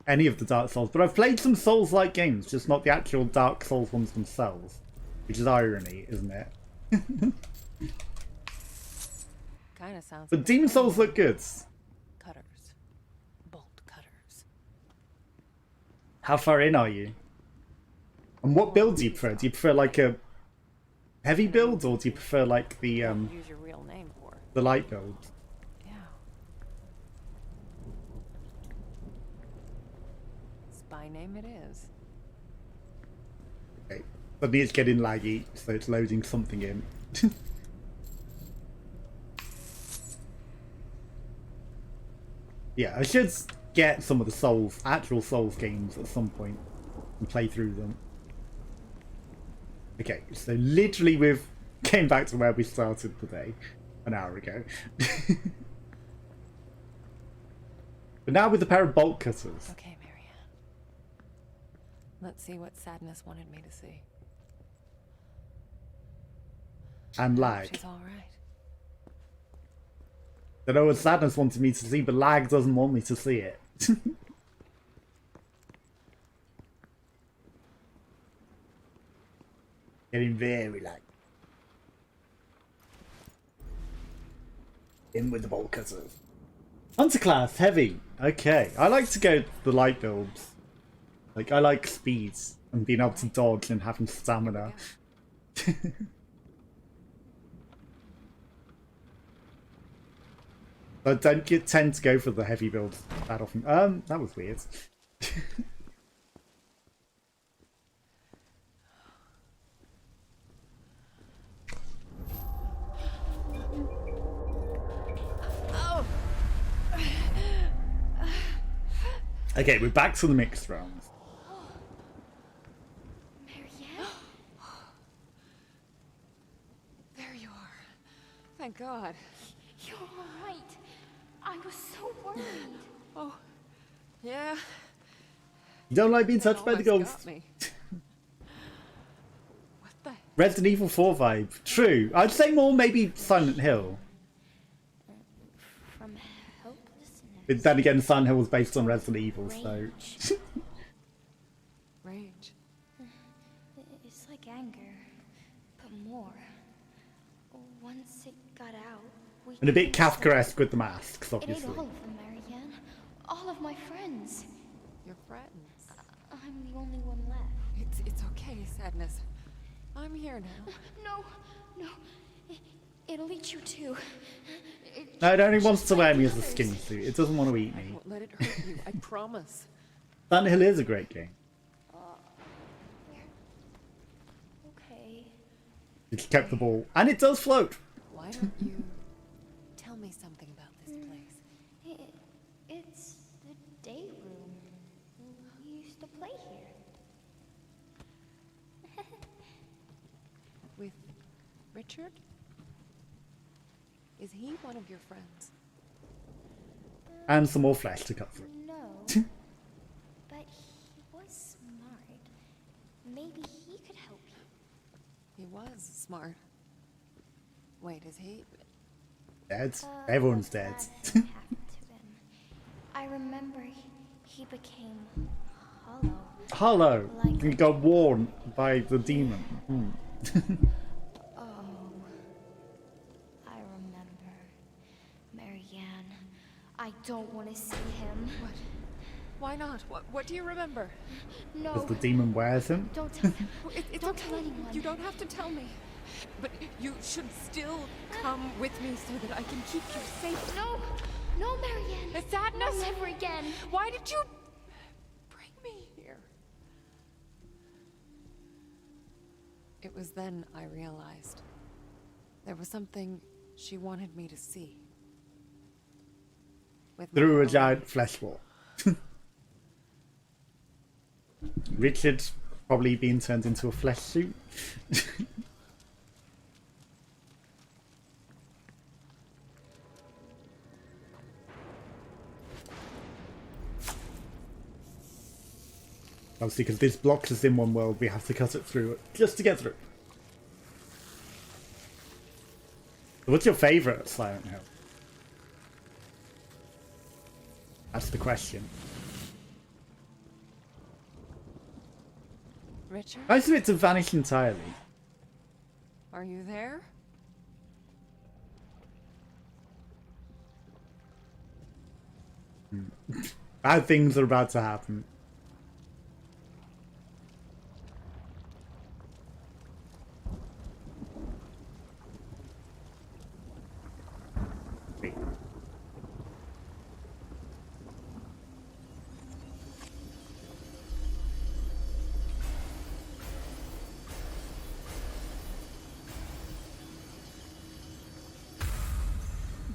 any of the Dark Souls, but I've played some Souls-like games, just not the actual Dark Souls ones themselves, which is irony, isn't it? Kind of sounds. But like Demon a Souls look good. Cutters, bolt cutters. How far in are you? And what build do you prefer? Do you prefer like a heavy build, or do you prefer like the Use your real name for it. the light build? Yeah. Spy name it is. Okay. Suddenly it's getting laggy, so it's loading something in. Yeah, I should get some of the Souls, actual Souls games at some point and play through them. Okay, so literally we've came back to where we started today, an hour ago. But now with a pair of bolt cutters. Okay, Marianne. Let's see what Sadness wanted me to see. And I hope lag. she's all right. I know what Sadness wanted me to see, but lag doesn't want me to see it. Getting very lag. In with the bolt cutters. Hunter class, heavy. Okay, I like to go the light builds. Like, I like speeds and being able to dodge and having stamina. I don't tend to go for the heavy builds that often. That was weird. Okay, we're back to the mixed rounds. Marianne? There you are. Thank God. You're all right. I was so worried. Oh, yeah. You don't like being touched by the Almost ghost? got me. What the? Resident Evil 4 vibe. True. I'd say more maybe Silent Hill. From helplessness. But then again, Silent Hill was based on Resident Evil, so... Rage. Rage. It's like anger, but more. Once it got out, we And a bit couldn't stop. Kafkaesque with the masks, It ate obviously. all of them, Marianne. All of my friends. Your friends. I'm the only one left. It's okay, Sadness. I'm here now. No, no. It'll eat you too. No, it only wants to wear me as a skin suit. It doesn't want to eat me. Won't let it hurt you. I promise. Silent Hill is a great game. Okay. It's kept the ball. And it does float. Why don't you tell me something about this place? It's the day room. We used to play here. With Richard? Is he one of your friends? And some more flesh to cut through. No. But he was smart. Maybe he could help you. He was smart. Wait, is he? Dead. Everyone's But dead. that happened to him. I remember he became hollow. Hollow. Like You got warned by the demon. Oh, I remember. Marianne, I don't want to see him. What? Why not? What do you remember? No, As the demon wears him. don't tell him. It's Don't okay. tell anyone. You don't have to tell me. But you should still come with me so that I can keep you safe. No, no, Marianne. The sadness. No, never again. Why did you bring me here? It was then I realized there was something she wanted me to see. With my Through a own giant eyes. flesh wall. Richard probably being turned into a flesh suit. Obviously, because this blocks us in one world, we have to cut it through just to get through. So what's your favourite Silent Hill? That's the question. Richard, Most of it to vanish entirely. are you there? Bad things are about to happen. Wait.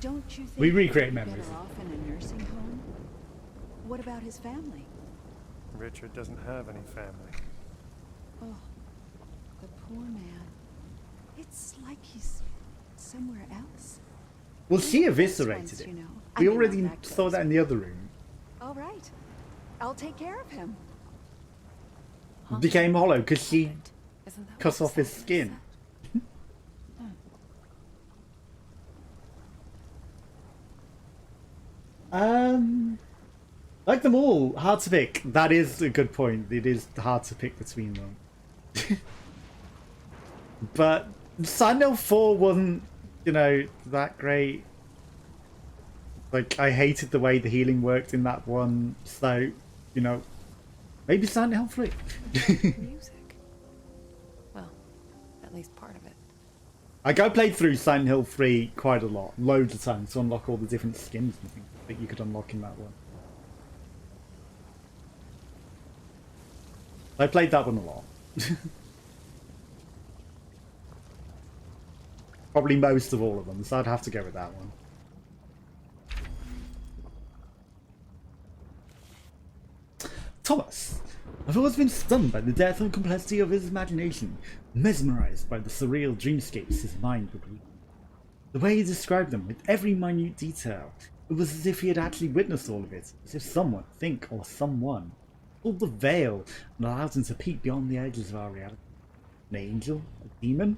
Don't you think We recreate he'd be memories. better off in a nursing home? What about his family? Richard doesn't have any family. Oh, the poor man. It's like he's somewhere else. Well, she We're best eviscerated friends, it. you know. I We mean, already not that saw close. that in the other room. All right. I'll take care of him. Became hollow because she Isn't that cut what off his sadness skin. Like them all, hard to pick. That is a good point. It is hard to pick between them. But Silent Hill 4 wasn't, that great. Like, I hated the way the healing worked in that one, so, maybe Silent Hill 3. said? Music. Well, at least part of it. Like, I played through Silent Hill 3 quite a lot, loads of times, to unlock all the different skins and things that you could unlock in that one. I played that one a lot. Probably most of all of them, so I'd have to go with that one. Thomas, I've always been stunned by the depth and complexity of his imagination, mesmerized by the surreal dreamscapes his mind would weave. The way he described them, with every minute detail, it was as if he had actually witnessed all of it, as if someone, or someone, pulled the veil and allowed him to peek beyond the edges of our reality. An angel? A demon?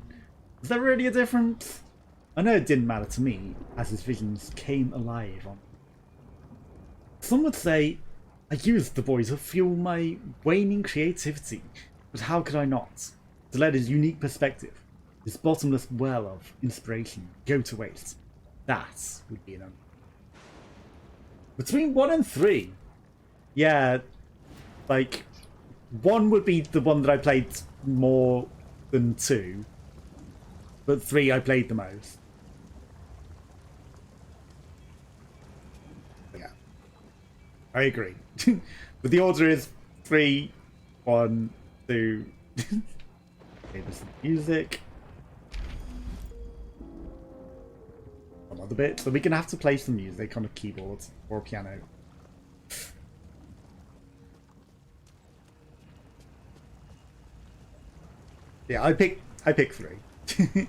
Was there really a difference? I know it didn't matter to me, as his visions came alive on. Some would say I used the boy to fuel my waning creativity, but how could I not? To let his unique perspective, his bottomless well of inspiration, go to waste. That would be an un. Between 1 and 3, yeah, like, 1 would be the one that I played more than 2, but 3 I played the most. Yeah, I agree. But the order is 3, 1, 2. Okay, there's some music. Some other bits. So we're gonna have to play some music on a keyboard or a piano. Yeah, I pick 3.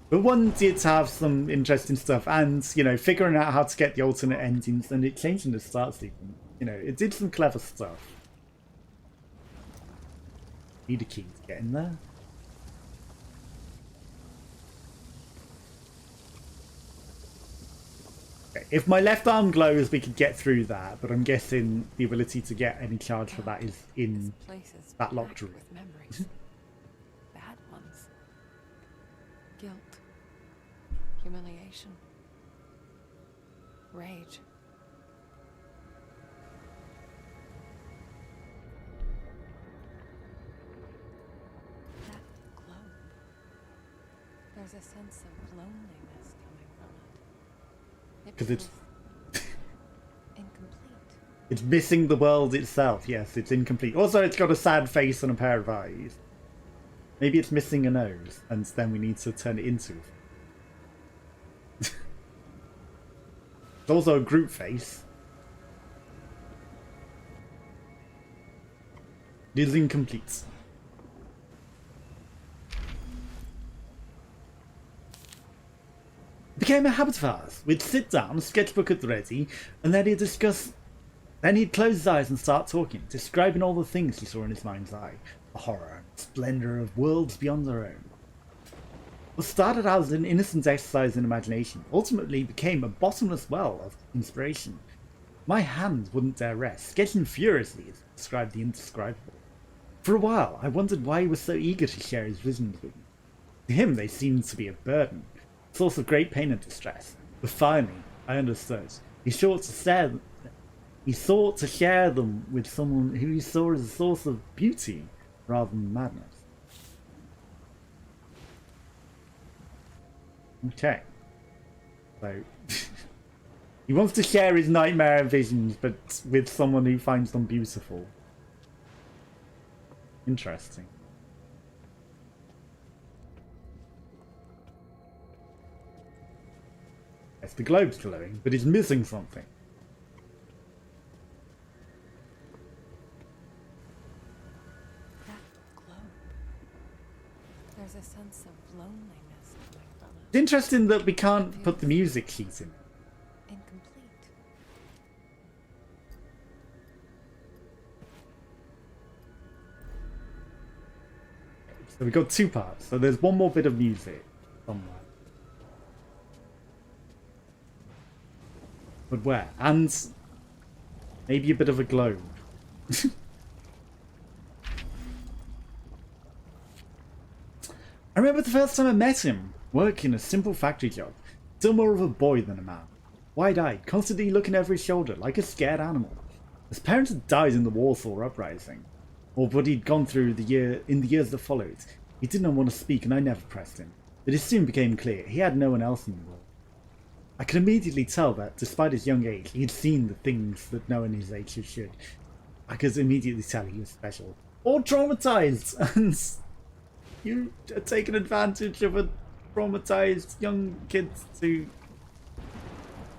But 1 did have some interesting stuff, and figuring out how to get the alternate endings, and it changing the start sequence. It did some clever stuff. Need a key to get in there. Okay. If my left arm glows, we could get through that, but I'm guessing the ability to get any charge for that is in that locked room. With memories. Bad ones. Guilt. Humiliation. Rage. That globe. There's a sense of loneliness coming from it. Because it's incomplete. it's missing the world itself. Yes, it's incomplete. Also, it's got a sad face and a pair of eyes. Maybe it's missing a nose, and then we need to turn it into. It's also a group face. It is incomplete. It became a habit of ours. We'd sit down, sketchbook at the ready, and then he'd discuss. Then he'd close his eyes and start talking, describing all the things he saw in his mind's eye, the horror and splendor of worlds beyond our own. What started out as an innocent exercise in imagination ultimately became a bottomless well of inspiration. My hand wouldn't dare rest, sketching furiously as he described the indescribable. For a while, I wondered why he was so eager to share his visions with me. To him, they seemed to be a burden, a source of great pain and distress. But finally, I understood. He sought to share them with someone who he saw as a source of beauty rather than madness. Okay. So, he wants to share his nightmare visions, but with someone who finds them beautiful. Interesting. Yes, the globe's glowing, but it's missing something. That globe. There's a sense of loneliness coming from it. It's interesting that we can't put the music sheet in. Incomplete. So we've got two parts. So there's one more bit of music somewhere. But where? And maybe a bit of a globe. I remember the first time I met him, working a simple factory job. Still more of a boy than a man. Wide-eyed, constantly looking over his shoulder like a scared animal. His parents had died in the Warsaw Uprising, or what he'd gone through in the years that followed. He did not want to speak, and I never pressed him. But it soon became clear he had no one else in the world. I could immediately tell that, despite his young age, he had seen the things that no one his age should. I could immediately tell he was special. Or traumatized! And you are taking advantage of a traumatized young kid to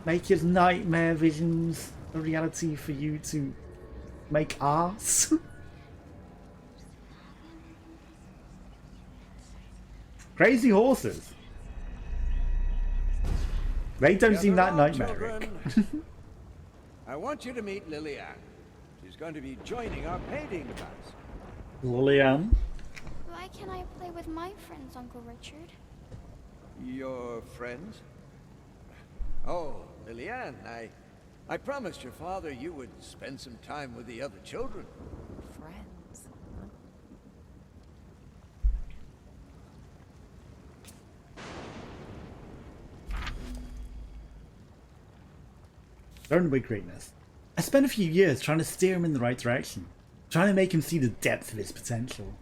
make his nightmare visions a reality for you to make arse. Crazy horses. They don't seem that nightmaric. I want you to meet Lillian. She's going to be joining our painting class. Lillian? Why can't I play with my friends, Uncle Richard? Your friends? Oh, Lillian, I promised your father you would spend some time with the other children. Friends. Learn with greatness. I spent a few years trying to steer him in the right direction, trying to make him see the depth of his potential.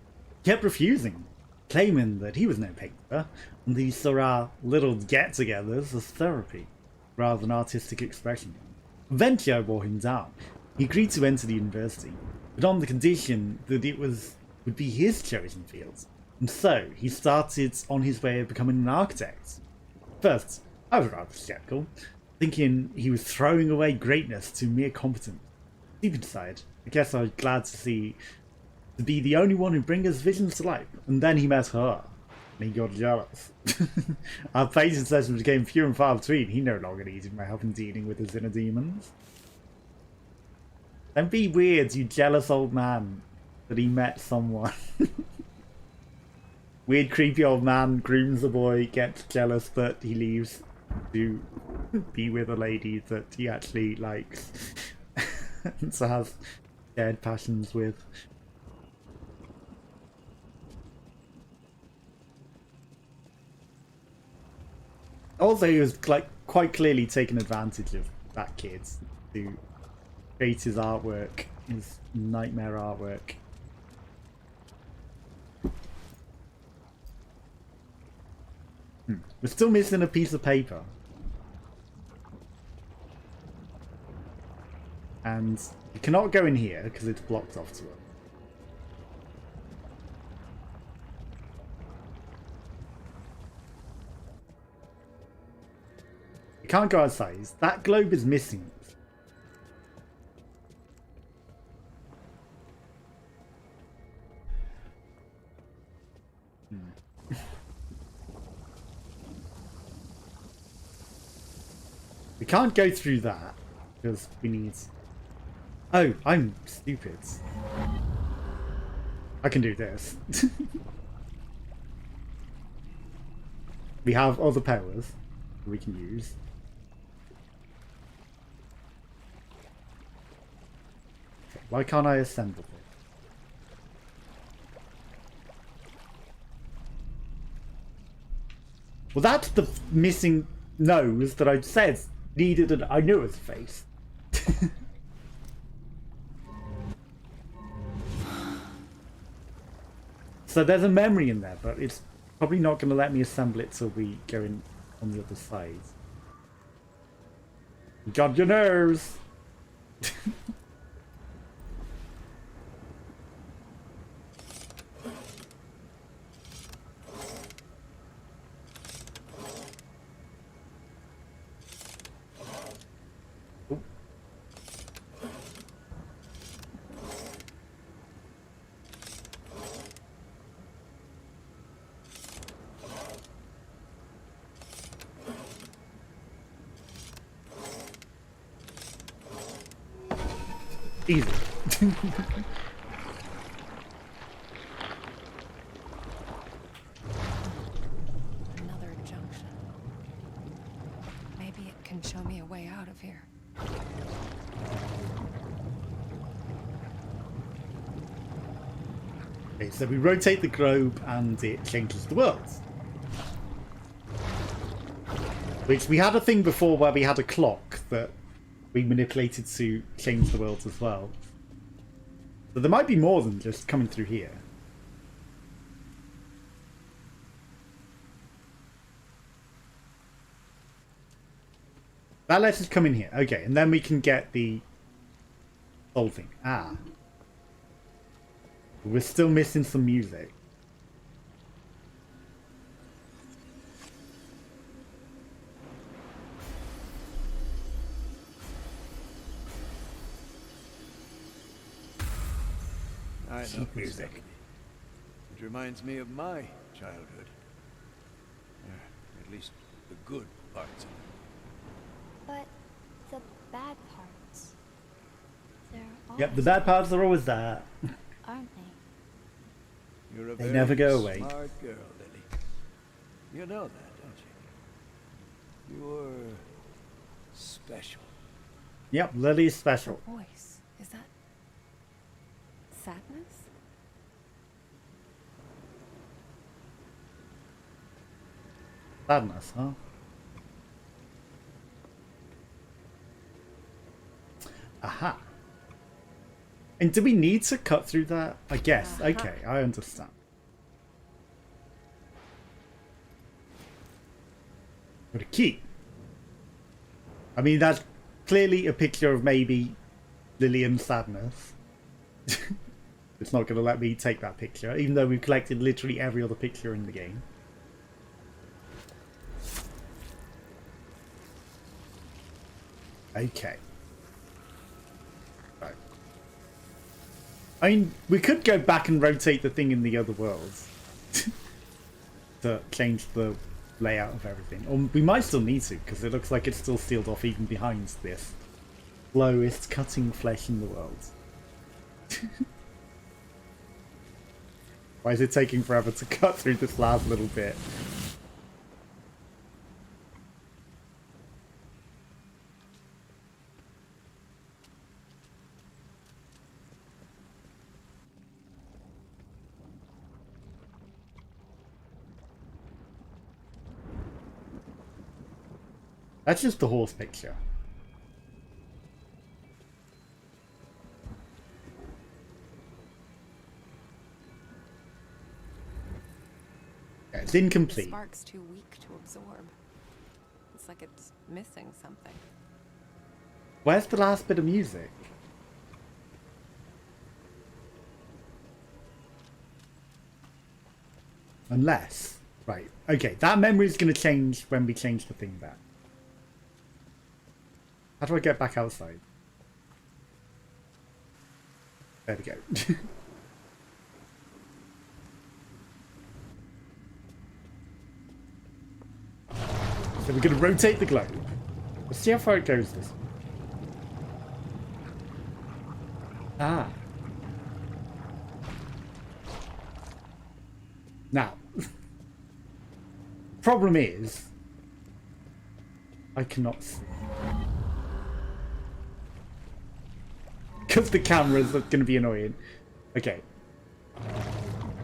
He kept refusing, claiming that he was no painter, and these saw our little get-togethers as therapy, rather than artistic expression. Eventually I wore him down. He agreed to enter the university, but on the condition that it would be his chosen field. And so, he started on his way of becoming an architect. First, I was rather skeptical, thinking he was throwing away greatness to mere competence. Deep inside, I guess I was glad to be the only one who brings his visions to life. And then he met her, and he got jealous. Our painting sessions became few and far between. He no longer needed my help in dealing with his inner demons. Don't be weird, you jealous old man, that he met someone. Weird, creepy old man grooms a boy, gets jealous, but he leaves to be with a lady that he actually likes and to have shared passions with. Also, he was like quite clearly taking advantage of that kid to create his artwork, his nightmare artwork. We're still missing a piece of paper. And you cannot go in here because it's blocked off to us. You can't go outside. That globe is missing. We can't go through that because we need... Oh, I'm stupid. I can do this. We have other powers we can use. Why can't I assemble it? Well, that's the missing nose that I said needed and I knew it was a face. So there's a memory in there, but it's probably not going to let me assemble it till we go in on the other side. Got your nerves! Easy. Another junction. Maybe it can show me a way out of here. Okay, so we rotate the globe and it changes the world. Which we had a thing before where we had a clock that we manipulated to change the world as well. So there might be more than just coming through here. That lets us come in here. Okay, and then we can get the whole thing. Ah. We're still missing some music. I know Music. It reminds me of my childhood. At least the good parts of it. But the bad parts, they're always Yep, the bad parts are always there. aren't they? You're a They very never go away. smart girl, Lily. You know that, don't you? You're special. Yep, Lily's special. Voice. Is that sadness? Sadness, huh? Aha. And do we need to cut through that? I guess. Okay, I understand. Got a key. I mean, that's clearly a picture of maybe Lillian's sadness. It's not going to let me take that picture, even though we've collected literally every other picture in the game. Okay. Right. I mean, we could go back and rotate the thing in the other worlds to change the layout of everything. Or we might still need to, because it looks like it's still sealed off even behind this slowest cutting flesh in the world. Why is it taking forever to cut through this last little bit? That's just the horse picture. Yeah, it's incomplete. The spark's too weak to absorb. It's like it's missing something. Where's the last bit of music? Unless... Right, okay, that memory's going to change when we change the thing back. How do I get back outside? There we go. So we're going to rotate the globe. Let's see how far it goes this way. Ah. Now, problem is, I cannot see. Because the cameras are going to be annoying. Okay.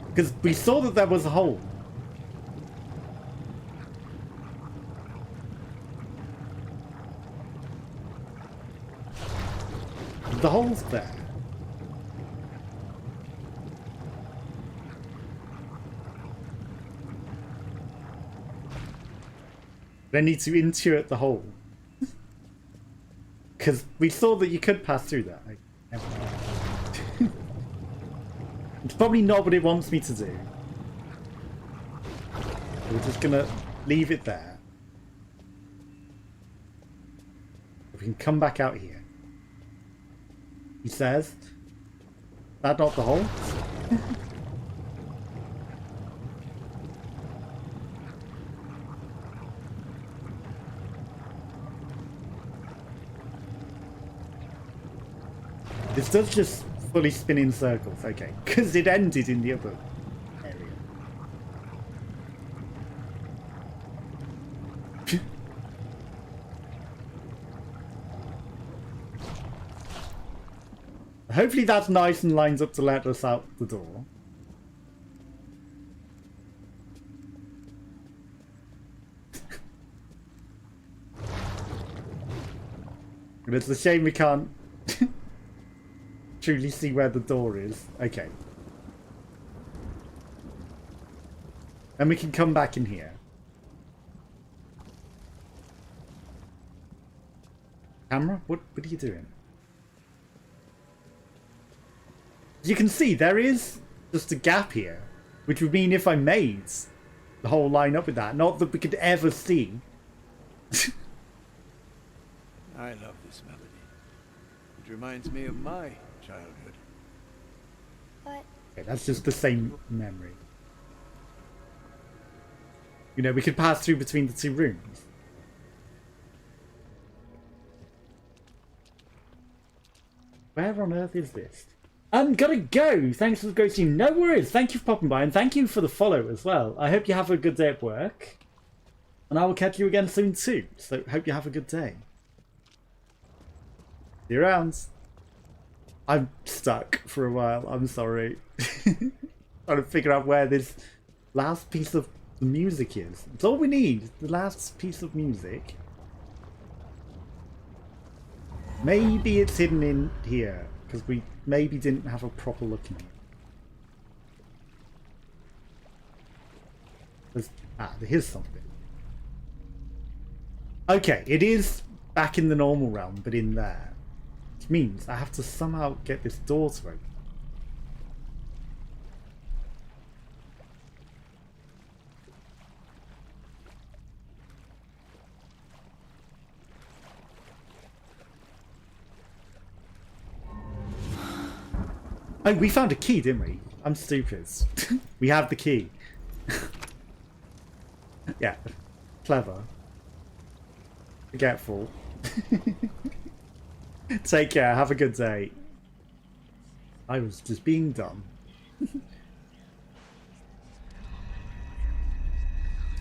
Because we saw that there was a hole. The hole's there. I need to intuit the hole. Because we saw that you could pass through that. It's probably not what it wants me to do. We're just gonna leave it there. We can come back out here. He says, that not the hole? This does just fully spin in circles, okay, because it ended in the other area. Hopefully that's nice and lines up to let us out the door. And it's a shame we can't truly see where the door is. Okay. And we can come back in here. Camera? What are you doing? As you can see, there is just a gap here, which would mean if I made the whole line up with that, not that we could ever see. I love this melody. It reminds me of my childhood. But Okay, that's just the same memory. You know, we could pass through between the two rooms. Where on earth is this? I'm gotta go! Thanks for the great stream. No worries! Thank you for popping by, and thank you for the follow as well. I hope you have a good day at work. And I will catch you again soon too. So, hope you have a good day. See you around. I'm stuck for a while. I'm sorry. Trying to figure out where this last piece of the music is. It's all we need. The last piece of music. Maybe it's hidden in here. Because we maybe didn't have a proper look in here. Here's something. Okay, it is back in the normal realm, but in there. Which means I have to somehow get this door to open. Oh, we found a key, didn't we? I'm stupid. We have the key. Yeah, clever. Forgetful. Take care, have a good day. I was just being dumb.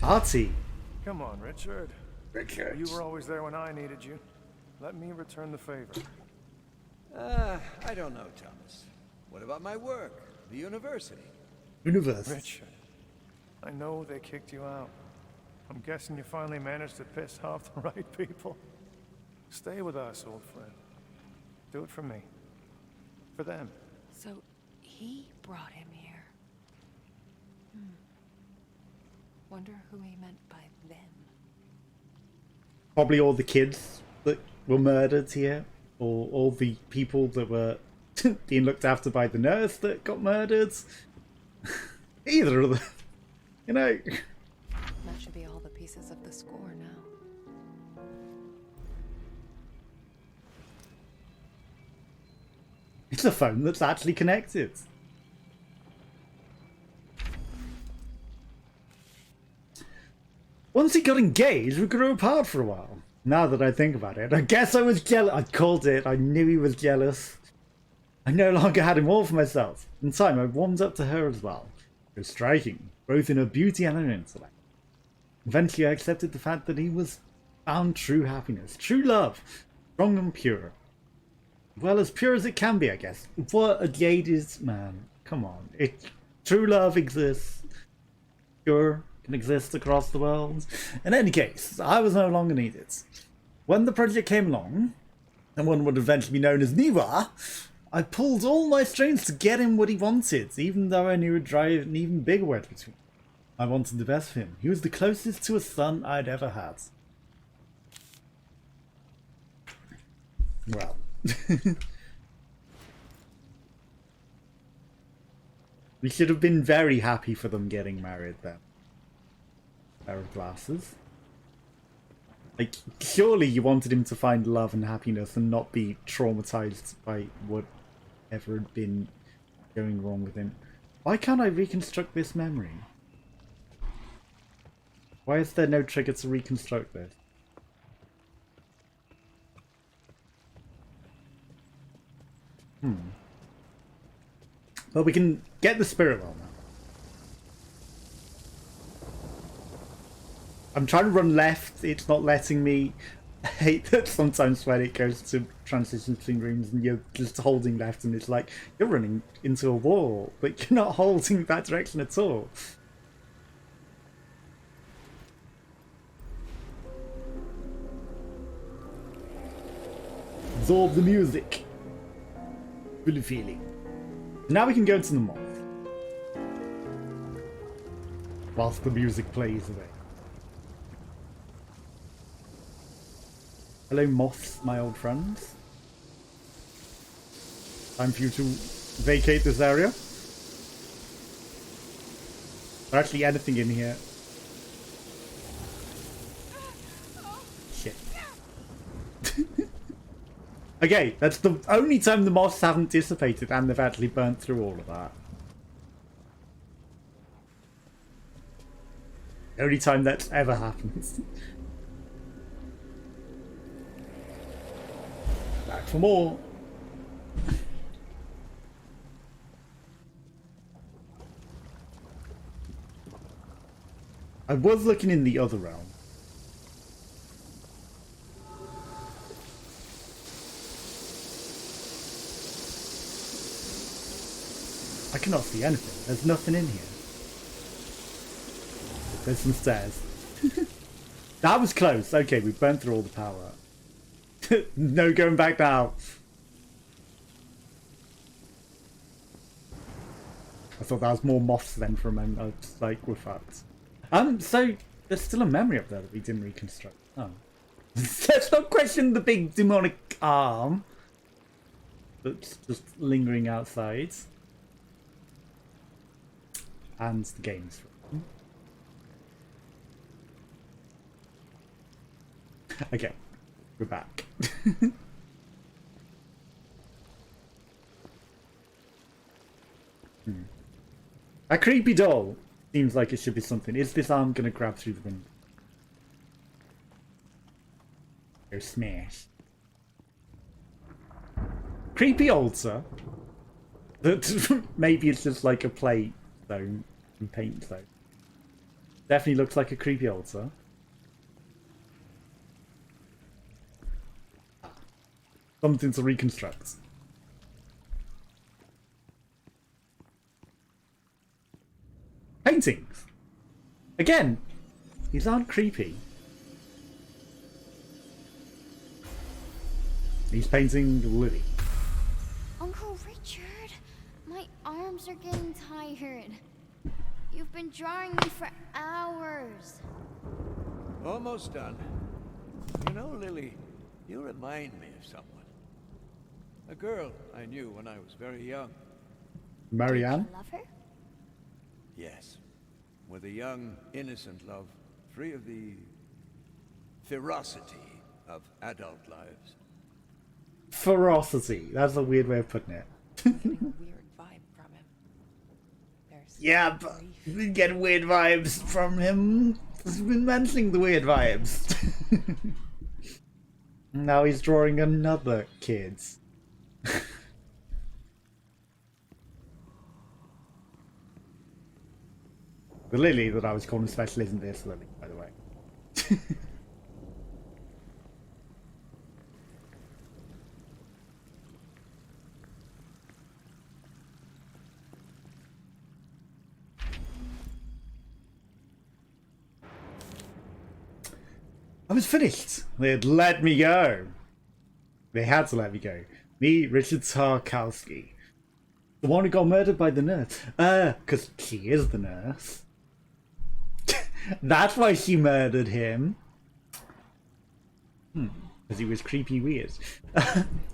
Artie! Come on, Richard. Richard. You were always there when I needed you. Let me return the favor. I don't know, Thomas. What about my work? The university? Universe. Richard, I know they kicked you out. I'm guessing you finally managed to piss off the right people. Stay with us, old friend. Do it for me. For them. So he brought him here. Wonder who he meant by them. Probably all the kids that were murdered here, or all the people that were being looked after by the nurse that got murdered. Either of them. You know. That should be all the pieces of the score now. It's a phone that's actually connected. Once he got engaged, we grew apart for a while. Now that I think about it, I guess I was jealous. I called it. I knew he was jealous. I no longer had him all for myself. In time, I warmed up to her as well. It was striking, both in her beauty and her intellect. Eventually, I accepted the fact that he was found true happiness, true love, strong and pure. Well, as pure as it can be, I guess. What a jaded man. Come on. True love exists. Pure can exist across the world. In any case, I was no longer needed. When the project came along, and one would eventually be known as Niwa, I pulled all my strings to get him what he wanted, even though I knew it would drive an even bigger wedge between. I wanted the best for him. He was the closest to a son I'd ever had. Well. We should have been very happy for them getting married then. Pair of glasses. Like, surely you wanted him to find love and happiness and not be traumatized by whatever had been going wrong with him. Why can't I reconstruct this memory? Why is there no trigger to reconstruct this? Well, we can get the spirit well now. I'm trying to run left, it's not letting me. I hate that sometimes when it goes to transition between rooms and you're just holding left and it's like, you're running into a wall, but you're not holding that direction at all. Absorb the music. Feel the feeling. Now we can go to the moth. Whilst the music plays away. Hello moths, my old friends. Time for you to vacate this area. Is there actually anything in here? Shit. Okay, that's the only time the moths haven't dissipated and they've actually burnt through all of that. The only time that's ever happened. Back for more. I was looking in the other realm. I cannot see anything. There's nothing in here. There's some stairs. That was close. Okay, we burned through all the power. No going back now. I thought that was more moths then for a moment. I was like, we're fucked. So there's still a memory up there that we didn't reconstruct. Oh. Let's not question the big demonic arm that's just lingering outside. And the games. Okay, we're back. A creepy doll seems like it should be something. Is this arm gonna grab through the window? Go smash. Creepy altar. That maybe it's just like a plate zone and paint zone. Definitely looks like a creepy altar. Something to reconstruct. Paintings. Again, These aren't creepy. He's painting Lily. Uncle Richard, my arms are getting tired. You've been drawing me for hours. Almost done. You know, Lily, you remind me of someone. A girl I knew when I was very young. Marianne? Did you love her? Yes. With a young, innocent love, free of the ferocity of adult lives. Ferocity. That's a weird way of putting it. Getting a weird vibe from him. There's Yeah, but we get weird vibes from him. He's been mentioning the weird vibes. Now he's drawing another kid. The Lily that I was calling special isn't this Lily, by the way. I was finished. They had let me go. They had to let me go. Me, Richard Tarkowski. The one who got murdered by the nurse. Because she is the nurse. That's why she murdered him. Because he was creepy weird.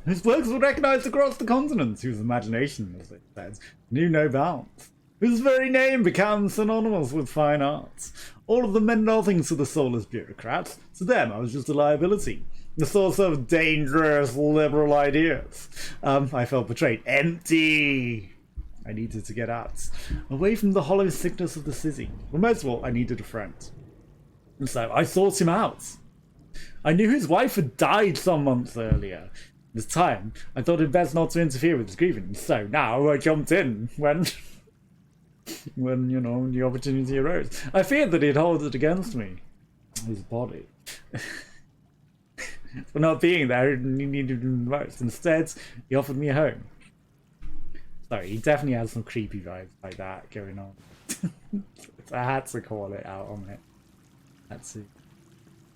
His works were recognized across the continent, whose imagination, as it says, knew no bounds. Whose very name became synonymous with fine arts. All of them meant nothing to the soulless bureaucrats. To them, I was just a liability. The source of dangerous liberal ideas. I felt betrayed. Empty! I needed to get out. Away from the hollow sickness of the city. Well, most of all, I needed a friend. And so, I sought him out. I knew his wife had died some months earlier. This time, I thought it best not to interfere with his grievance. So now I jumped in when... when, you know, the opportunity arose. I feared that he'd hold it against me. His body. For not being there, he needed him the most. Instead, he offered me a home. Sorry, he definitely has some creepy vibes like that going on. I had to call it out on it. That's it.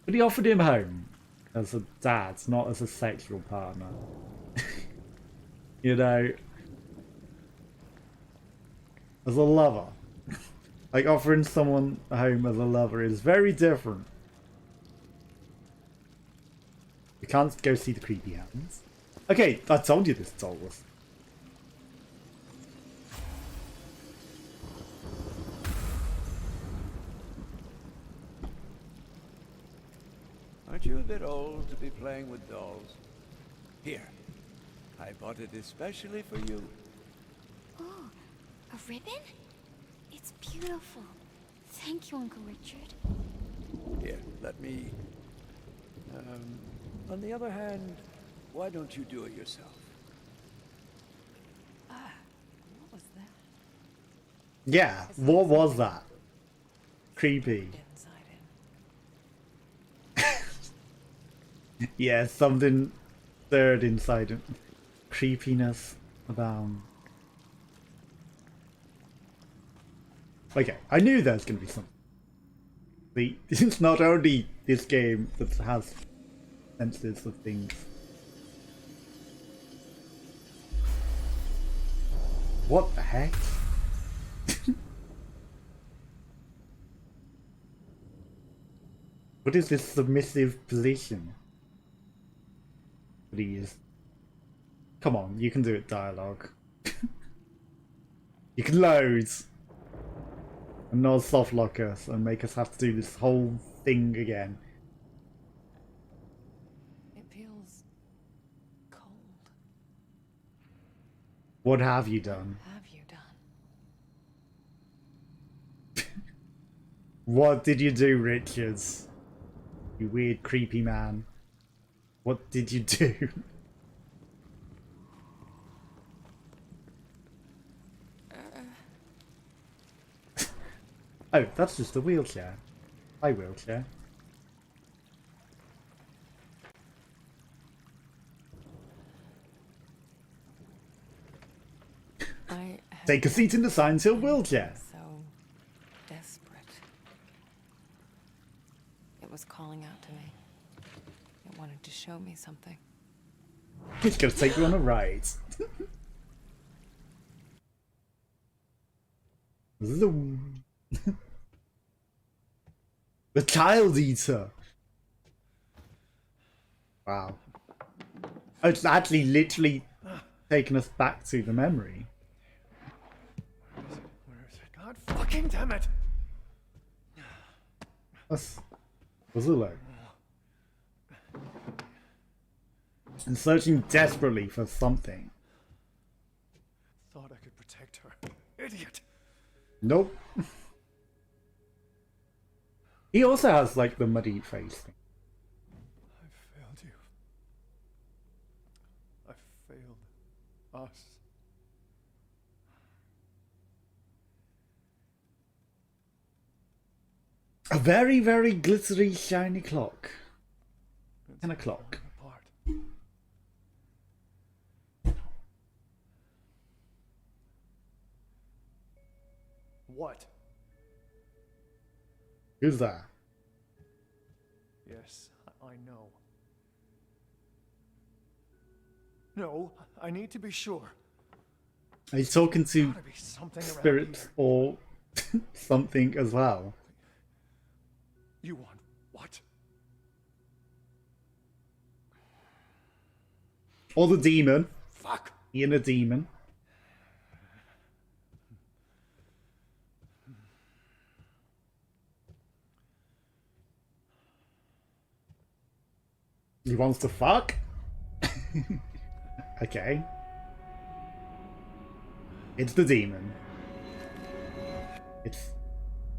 But he offered him home as a dad, not as a sexual partner. You know, as a lover. Like, offering someone a home as a lover is very different. You can't go see the creepy hands. Okay, I told you this doll was. Aren't you a bit old to be playing with dolls? Here, I bought it especially for you. Oh, a ribbon? It's beautiful. Thank you, Uncle Richard. Here, let me... on the other hand, why don't you do it yourself? what was that? Yeah, what was that? Creepy. Yeah, something stirred inside him. Creepiness abound. Okay, I knew there was going to be something. See, it's not only this game that has senses of things. What the heck? What is this submissive position? Please. Come on, you can do it, dialogue. You can load. And not soft lock us and make us have to do this whole thing again. It feels cold. What have you done? What have you done? What did you do, Richards? You weird, creepy man. What did you do? Oh, that's just a wheelchair. My wheelchair. Take a seat in the Science Hill wheelchair. So desperate. was calling out to me. It wanted to show me something. It's gonna take you on a ride. Zoom. The Child Eater. Wow. Oh, it's actually literally taken us back to the memory. Where is it? God fucking damn it! That's Azula. And searching desperately for something. Thought I could protect her. Idiot! Nope. He also has like the muddy face thing. I failed you. I failed us. A very, very glittery, shiny clock. 10 o'clock. Apart. What? Who's that? Yes, I know. No, I need to be sure. Are you talking to Gotta be something around spirits here. or something as well? You want what? Or the demon? Fuck! He and a demon. He wants to fuck? Okay. It's the demon. It's...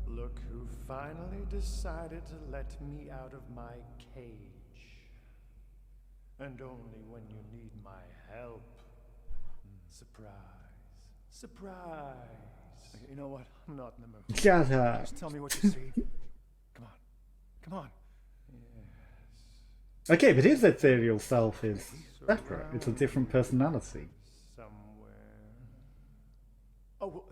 Look who finally decided to let me out of my cage. And only when you need my help. Surprise. Surprise. You know what? I'm not in the mood. Shut up. Just tell me what you see. Come on. Come on. Okay, but his ethereal self is separate. It's a different personality. Somewhere. Oh, well,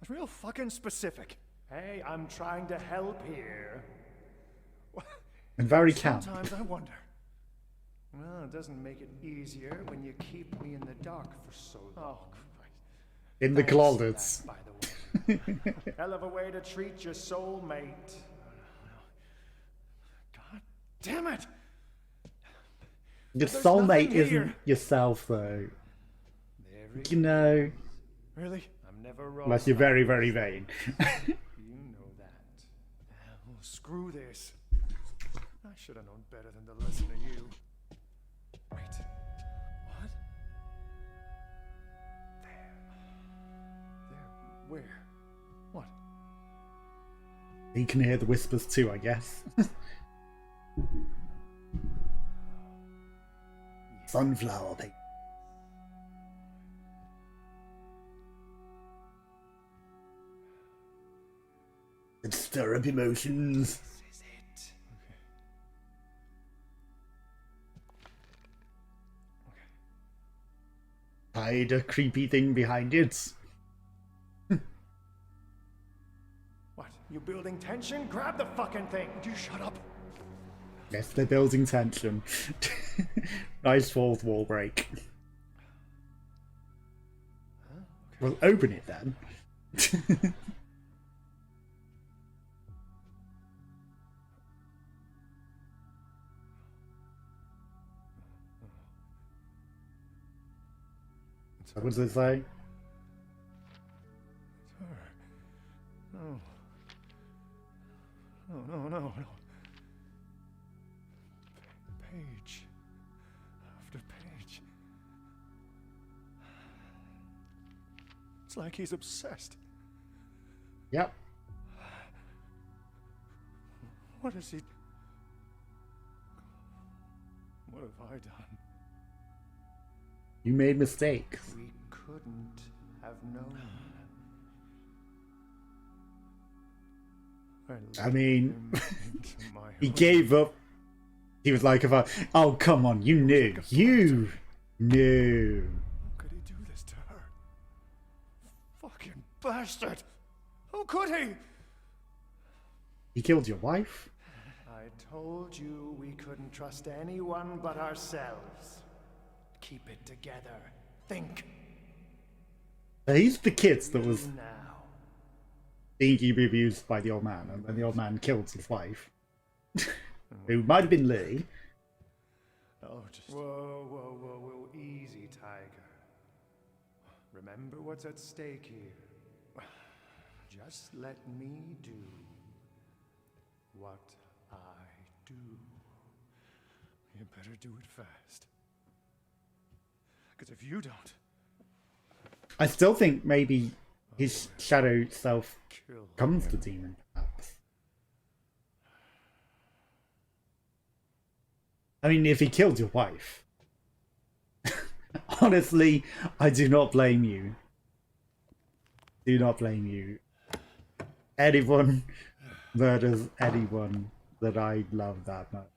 that's real fucking specific. Hey, I'm trying to help here. And very camp. Sometimes I wonder. Well, it doesn't make it easier when you keep me in the dark for so long. Oh, Christ. In the Thanks for closets. that, by the way. Hell of a way to treat your soulmate. God damn it! Your There's soulmate nothing isn't here. yourself, though. There You know, Really? I'm never wrong. unless you're very, very vain. You know that. Oh, screw this. I should have known better than to listen to you. Wait. What? There. There. Where? What? You can hear the whispers too, I guess. Sunflower baby. And stir up emotions. This is it. Hide a creepy thing behind it. What? You building tension? Grab the fucking thing. Would you shut up? Yes, they're building tension. Nice fourth wall break. Huh? Okay. Well, open it then. What does it say? It's her. No. No, no, no, no. Page. After page. It's like he's obsessed. Yep. What is he? What have I done? You made mistakes. We couldn't have known. I mean, him into my he home. gave up. He was like, oh, come on, you knew. You knew. How could he do this to her? Fucking bastard! How could he? He killed your wife? I told you we couldn't trust anyone but ourselves. Keep it together. Think. He's the kid that was Now. being abused by the old man, and then the old man killed his wife. Who might have been Lee. Oh, just... Whoa. Easy, Tiger. Remember what's at stake here. Just let me do what I do. You better do it fast. Because if you don't... I still think maybe his shadow self becomes the demon, perhaps. I mean, if he killed your wife... Honestly, I do not blame you. Do not blame you. Anyone murders anyone that I love that much.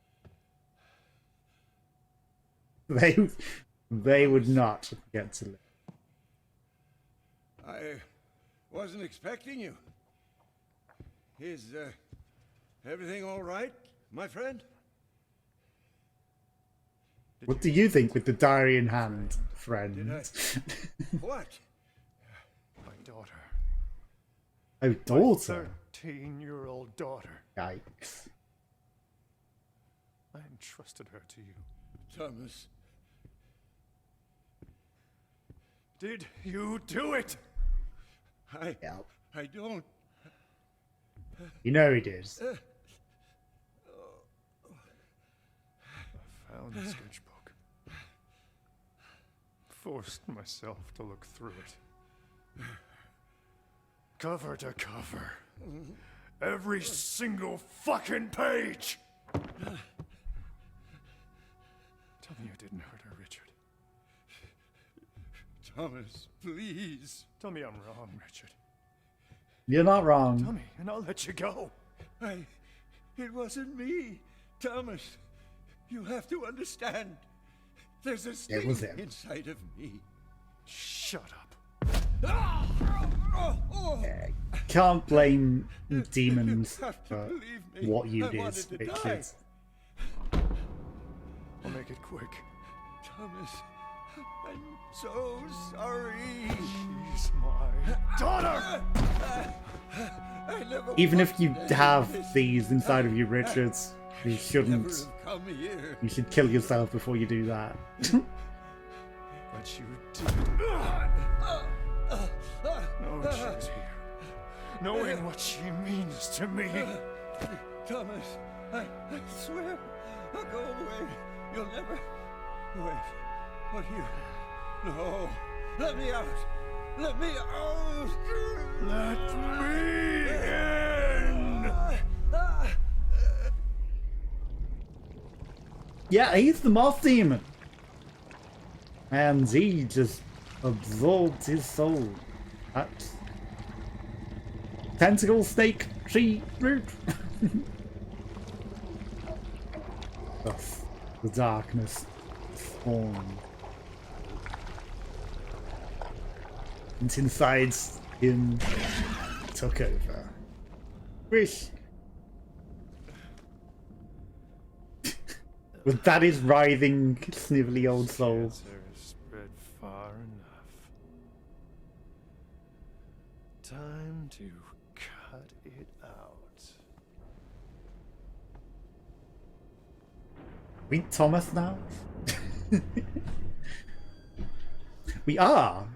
They would not get to live. I wasn't expecting you. Is everything all right, my friend? What do you think with the diary in hand, friend? What? My daughter. Oh, daughter? 13-year-old daughter. Yikes. I entrusted her to you. Thomas. Did you do it? I don't. You know he did. I found the sketchbook. Forced myself to look through it. Cover to cover. Every single fucking page! Tell me you didn't hurt her, Richard. Thomas, please. Tell me I'm wrong, Richard. You're not wrong. Tell me, and I'll let you go. It wasn't me, Thomas. You have to understand. There's a sting inside of me. Shut up. Can't blame demons for what you did, Richard. I'll make it quick. Thomas, I'm so sorry. She's my daughter! Even if you have these inside of you, Richard, you shouldn't. You should kill yourself before you do that. But you did. Knowing she's here. Knowing what she means to me. Thomas, I swear I'll go away. You'll never... Wait, what you... No, let me out. Let me out. Let me in. Yeah, he's the moth demon. And he just absorbed his soul. That tentacle snake tree root. Thus, the darkness spawned. And inside him took over. Wish. Was that his writhing, snivelly old soul? Spread far enough. Time to cut it out. We Thomas now? We are.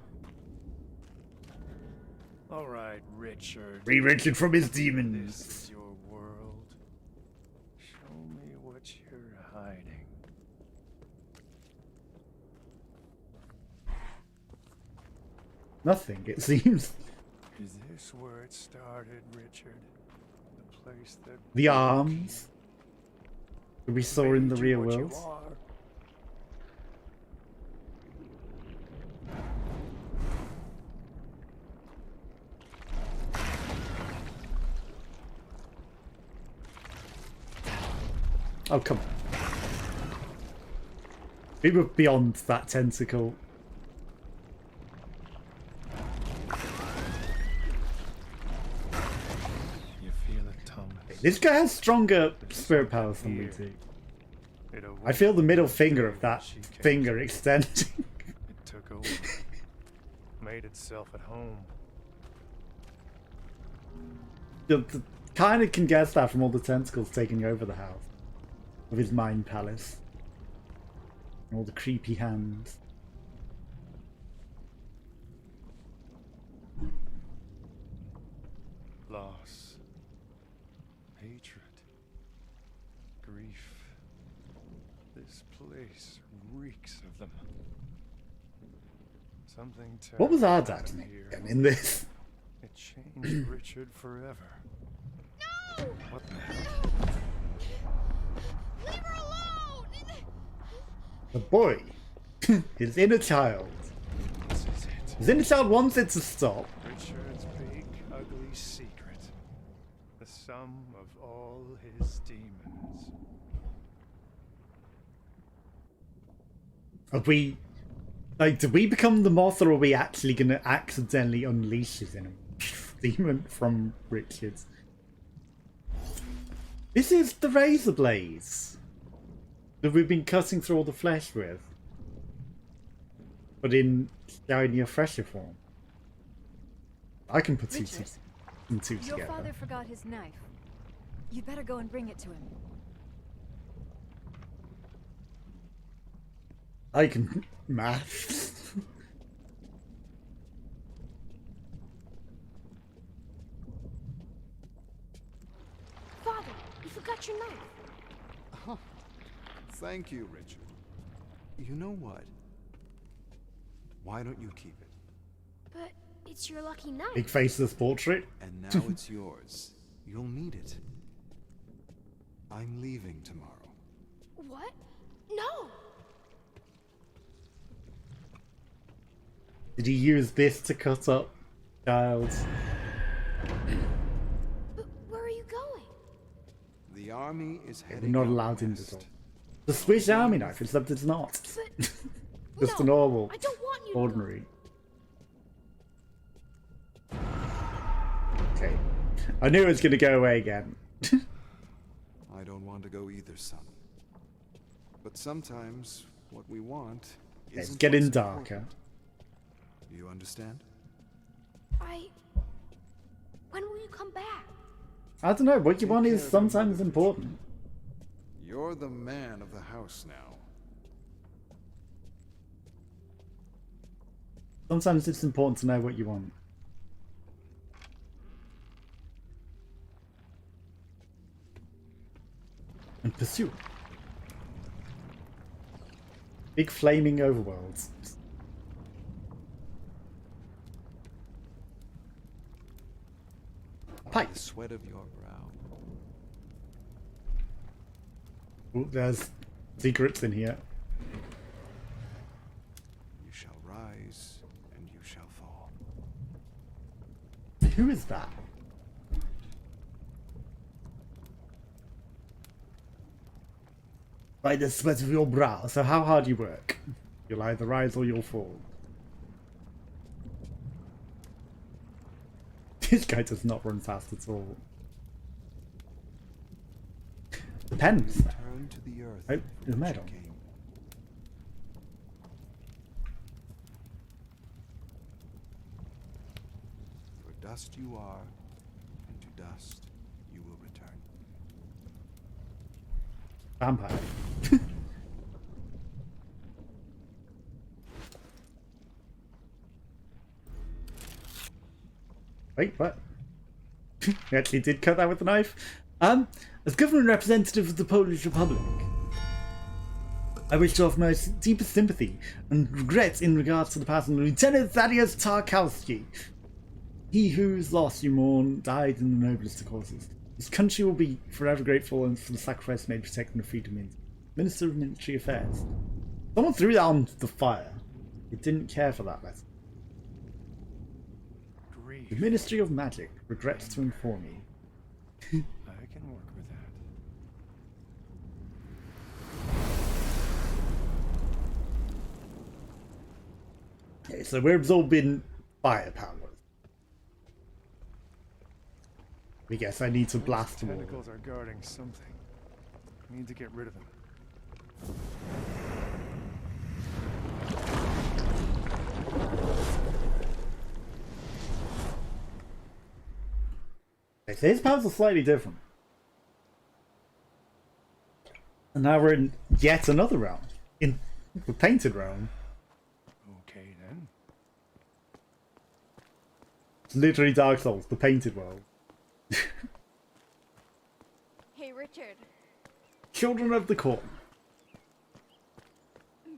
All right, Richard. Free Richard from his demons. This is your world. Show me what you're hiding. Nothing, it seems. Is this where it started, Richard? The place that... The arms that we saw in the real world. Oh, come on. We were beyond that tentacle. You feel it, Thomas? This guy has stronger spirit powers than we do. I feel the middle finger of that finger extending. It took over, made itself at home. Kind of can guess that from all the tentacles taking over the house of his mind palace. And all the creepy hands. Loss, hatred, grief. This place reeks of them. Something terrible. What was our dad here in this? It changed Richard forever. No! What the hell? Leave her alone! The boy, his inner child. This is it. His inner child wants it to stop. Richard's big, ugly secret. The sum of all his demons. Are we, like, do we become the moth, or are we actually going to accidentally unleash his inner demon from Richard? This is the razor blades that we've been cutting through all the flesh with, but in shinier, fresher form. I can put two together. Your father forgot his knife. You'd better go and bring it to him. I can math. Father, you forgot your knife. Oh, thank you, Richard. You know what? Why don't you keep it? But it's your lucky knife. Big faceless portrait. And now it's yours. You'll need it. I'm leaving tomorrow. What? No! Did he use this to cut up Giles? But where are you going? The army is We're heading not out allowed in the west. door. The Swiss Army knife, except it's not. Just a normal, I don't want you ordinary. Okay. I knew it was going to go away again. I don't want to go either, son. But sometimes what we want It's isn't getting what's darker. important. You understand? When will you come back? I don't know, what you Take want care is of sometimes your important. You're the man of the house now. Sometimes it's important to know what you want. And pursue it. Big flaming overworlds. Pipe. The sweat of your brow. Ooh, there's secrets in here. You shall rise and you shall fall. Who is that? By the sweat of your brow. So how hard you work? You'll either rise or you'll fall. This guy does not run fast at all. Depends. Return to the earth. Oh, from the which you medal. came. For dust you are, and to dust you will return. Vampire. Wait, what? He actually did cut that with a knife. As government representative of the Polish Republic, I wish to offer my deepest sympathy and regrets in regards to the passing of Lieutenant Thaddeus Tarkowski. He whose loss you mourn died in the noblest of causes. His country will be forever grateful and for the sacrifice made protecting the freedom in Minister of Military Affairs. Someone threw that on the fire. He didn't care for that letter. The Ministry of Magic regrets to inform you. I can work with that. Okay, so we're absorbing fire powers. I guess I need to Those blast them all. tentacles are guarding something. I need to get rid of them. Okay, so his powers are slightly different. And now we're in yet another realm. In the painted realm. Okay then. It's literally Dark Souls, the painted world. Hey, Richard. Children of the Corn.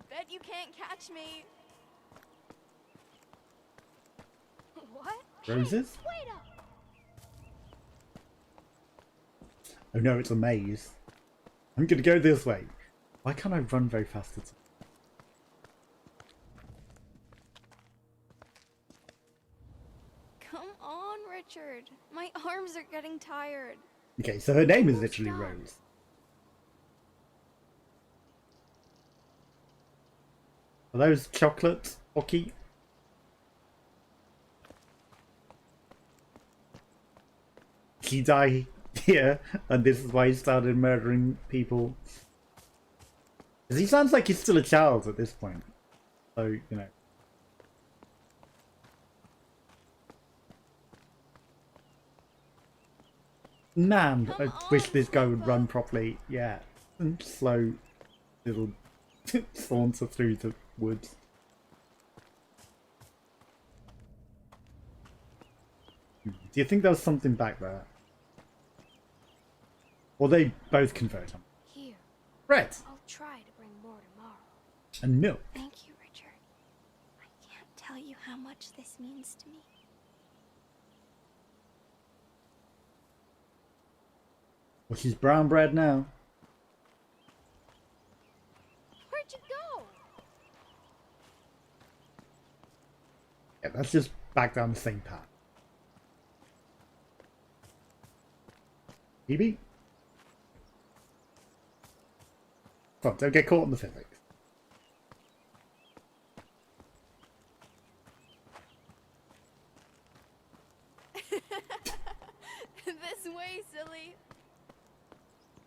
Bet you can't catch me. What? Roses? Hey, wait up. Oh no, it's a maze. I'm gonna go this way. Why can't I run very fast? Come on, Richard. My arms are getting tired. Okay, so her name is literally Rose. Are those chocolate hockey? He died here, and this is why he started murdering people. Because he sounds like he's still a child at this point. So, you know. Man, I wish this guy would run properly. Yeah. And slow little saunter through the woods. Do you think there was something back there? Or they both convert him? Here. Bread. I'll try to bring more tomorrow. And milk. Thank you, Richard. I can't tell you how much this means to me. Well, she's brown bread now. Where'd you go? Yeah, let's just back down the same path. Phoebe? Come on, don't get caught in the physics. This way, silly.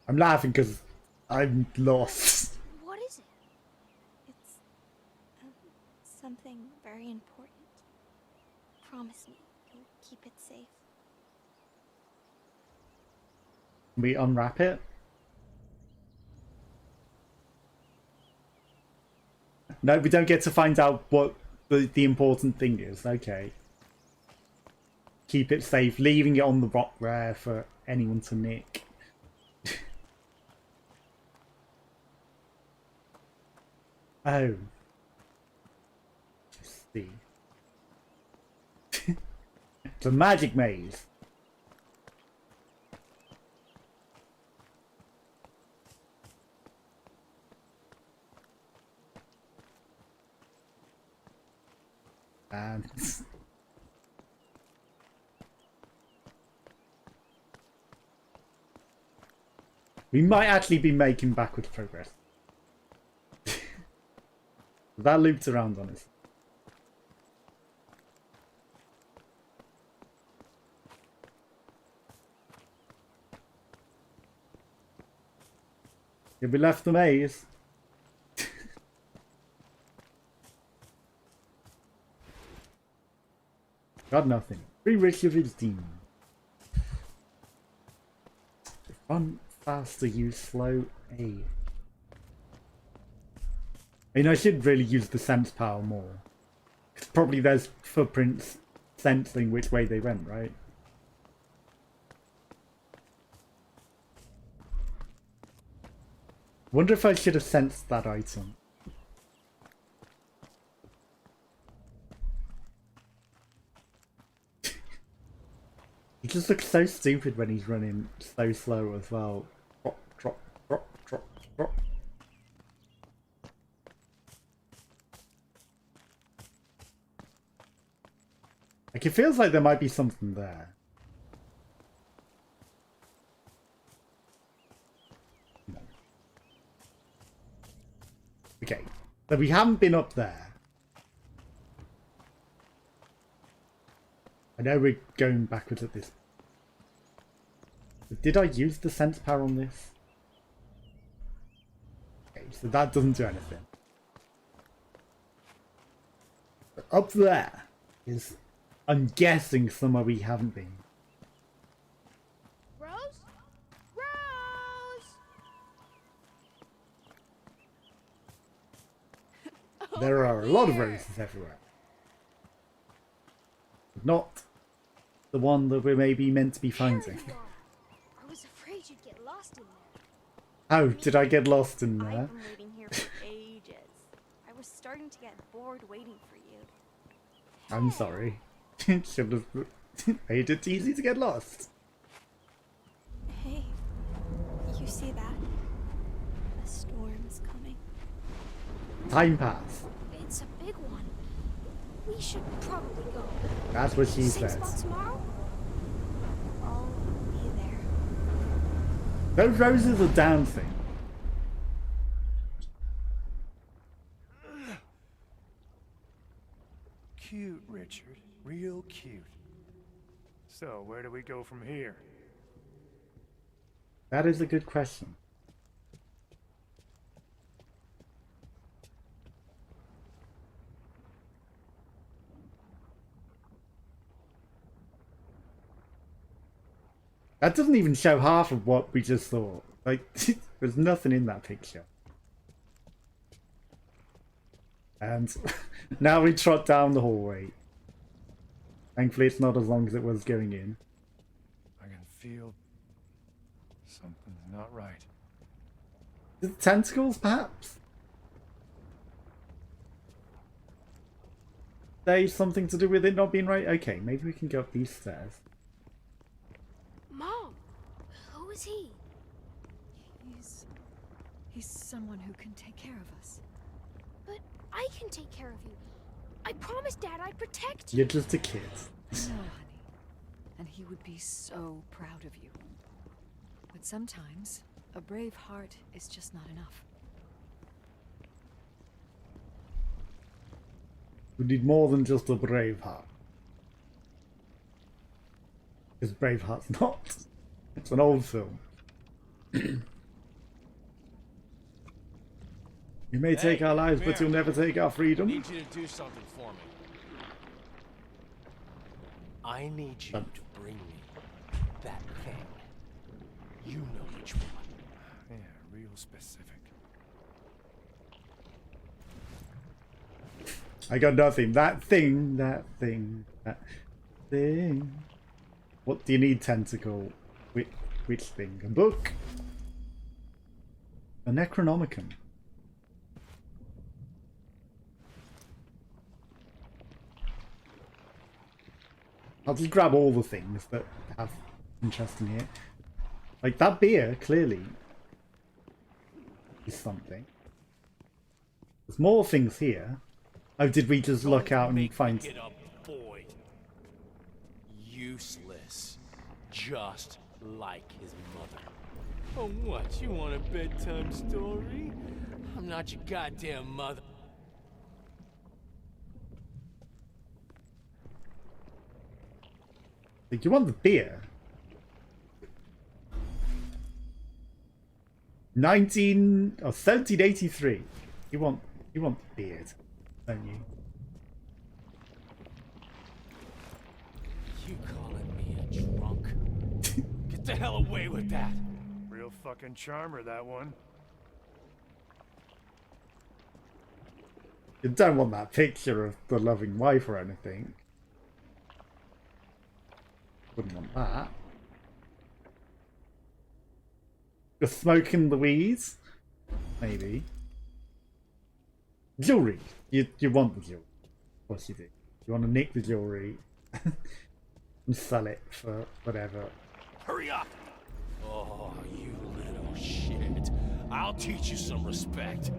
I'm laughing because I'm lost. What is it? It's something very important. Promise me you'll keep it safe. Can we unwrap it? No, we don't get to find out what the important thing is. Okay. Keep it safe, leaving it on the rock there for anyone to nick. Oh. Let's see. It's a magic maze. And we might actually be making backwards progress. That looped around on us. Yeah, we left the maze. Got nothing. Free Richard is demon. Run faster, use slow A. I mean, I should really use the sense power more. 'Cause probably there's footprints sensing which way they went, right? Wonder if I should have sensed that item. He just looks so stupid when he's running so slow as well. Drop, drop, drop, drop, drop. Like, it feels like there might be something there. No. Okay, so we haven't been up there. I know we're going backwards at this. Did I use the sense power on this? Okay, so that doesn't do anything. But up there is, I'm guessing, somewhere we haven't been. Rose? Rose! There are a lot of roses everywhere. But not the one that we're maybe meant to be finding. I was afraid you'd get lost in there. Oh, did I get lost in there? I've been waiting here for ages. I was starting to get bored waiting for you. I'm sorry. Should have made it easy to get lost. Hey, you see that? The storm's coming. Time pass. It's a big one. We should probably go. That's what she Same says. spot tomorrow? I'll be there. Those roses are dancing. Cute, Richard. Real cute. So, where do we go from here? That is a good question. That doesn't even show half of what we just saw. Like, there's nothing in that picture. And now we trot down the hallway. Thankfully it's not as long as it was going in. I can feel something's not right. Is it tentacles, perhaps? There's something to do with it not being right? Okay, maybe we can go up these stairs. Mom, who is he? He's someone who can take care of us. But I can take care of you. I promised Dad I'd protect you. You're just a kid. No, honey. And he would be so proud of you. But sometimes, a brave heart is just not enough. We need more than just a brave heart. Because Braveheart's not. It's an old film. You may take our lives, but you'll never take our freedom. I need you to do something for me. I need you to bring me that thing. You know which one. Yeah, real specific. I got nothing. That thing, that thing, that thing. What do you need, Tentacle? Which thing? A book? A Necronomicon. I'll just grab all the things that have interest in here. Like, that beer, clearly, is something. There's more things here. Oh, did we just look out and find... Get up, boy. Useless. Just like his mother. Oh, what? You want a bedtime story? I'm not your goddamn mother. Like, you want the beer? 1783. You want the beard, don't you? You calling me a drunk? Get the hell away with that! Real fucking charmer, that one. You don't want that picture of the loving wife or anything. Wouldn't want that. You're smoking the weeds? Maybe. Jewelry. You want the jewelry. Of course you do. You want to nick the jewelry and sell it for whatever. Hurry up! Oh, you little shit. I'll teach you some respect.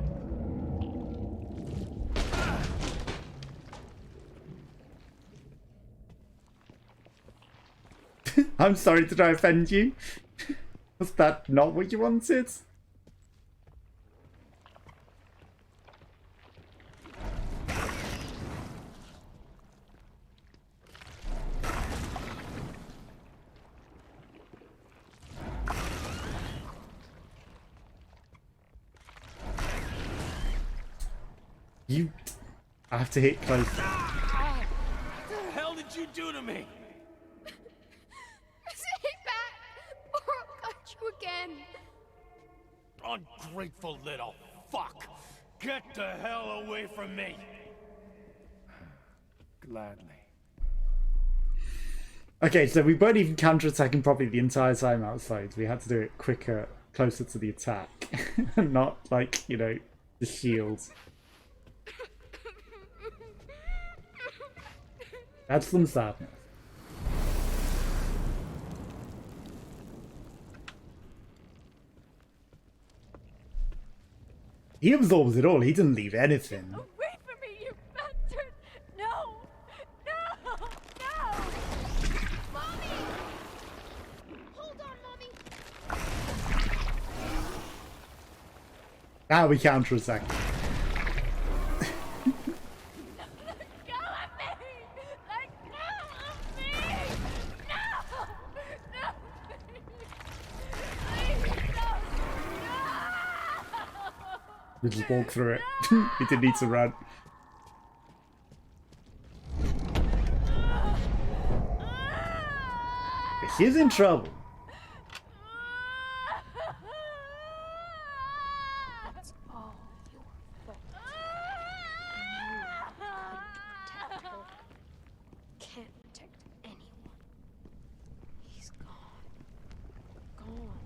I'm sorry, did I offend you? Was that not what you wanted? You... I have to hit close. What the hell did you do to me? Stay back, or I'll cut you again. Ungrateful little fuck! Get the hell away from me! Gladly. Okay, so we weren't even counter-attacking properly the entire time outside. We had to do it quicker, closer to the attack. Not like, you know, the shield. That's some sadness. He absorbs it all. He didn't leave anything. Away from me, you bastard! No! No! No! Mommy! Hold on, Mommy! Now we counter-attack. We just walk through it. We didn't need to run. She's in trouble. It's all your fault. You couldn't protect her. Can't protect anyone. He's gone. Gone.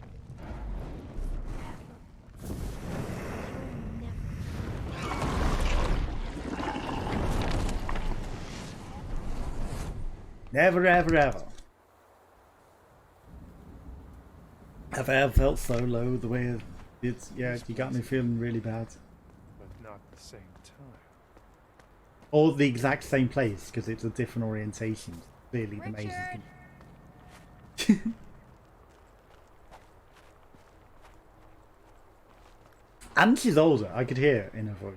Never, ever, ever. Have I ever felt so low the way it did? Yeah, you got me feeling really bad. But not at the same time. Or the exact same place, because it's a different orientation. Clearly the maze is... And she's older, I could hear it in her voice.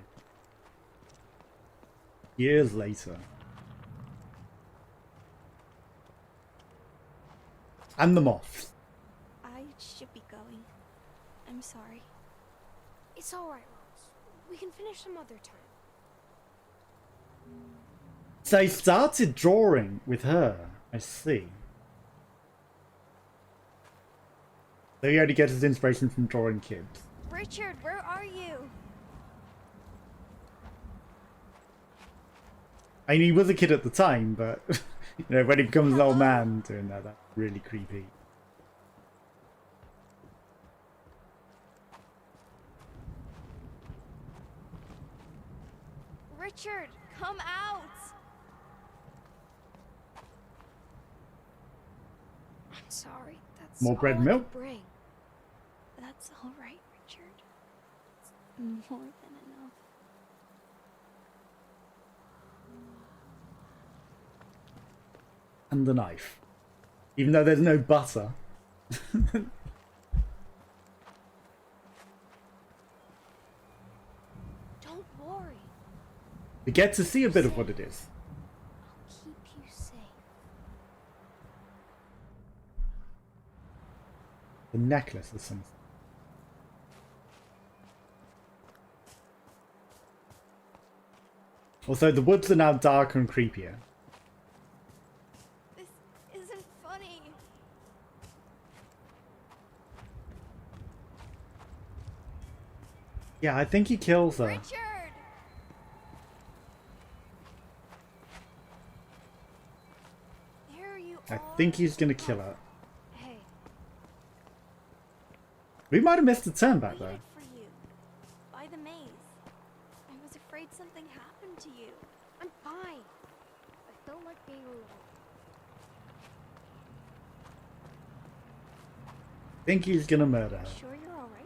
Years later. And the moths. I should be going. I'm sorry. It's all right, Rose. We can finish some other time. So he started drawing with her, I see. So he only gets his inspiration from drawing kids. Richard, where are you? I mean, he was a kid at the time, but you know, when he becomes an old man doing that, that's really creepy. Richard, come out! I'm sorry. That's More bread all and I milk? could bring. That's all right, Richard. It's more than enough. And the knife. Even though there's no butter. Don't worry. We get to see a bit of what it is. I'll keep you safe. The necklace or something. Also, the woods are now darker and creepier. This isn't funny. Yeah, I think he kills her. Richard! There you I are. think he's gonna kill her. Hey, We might have missed a turn back there. waited for you. By the maze. I was afraid something happened to you. I'm fine. I don't like being alone. Think he's gonna murder her. Sure you're alright?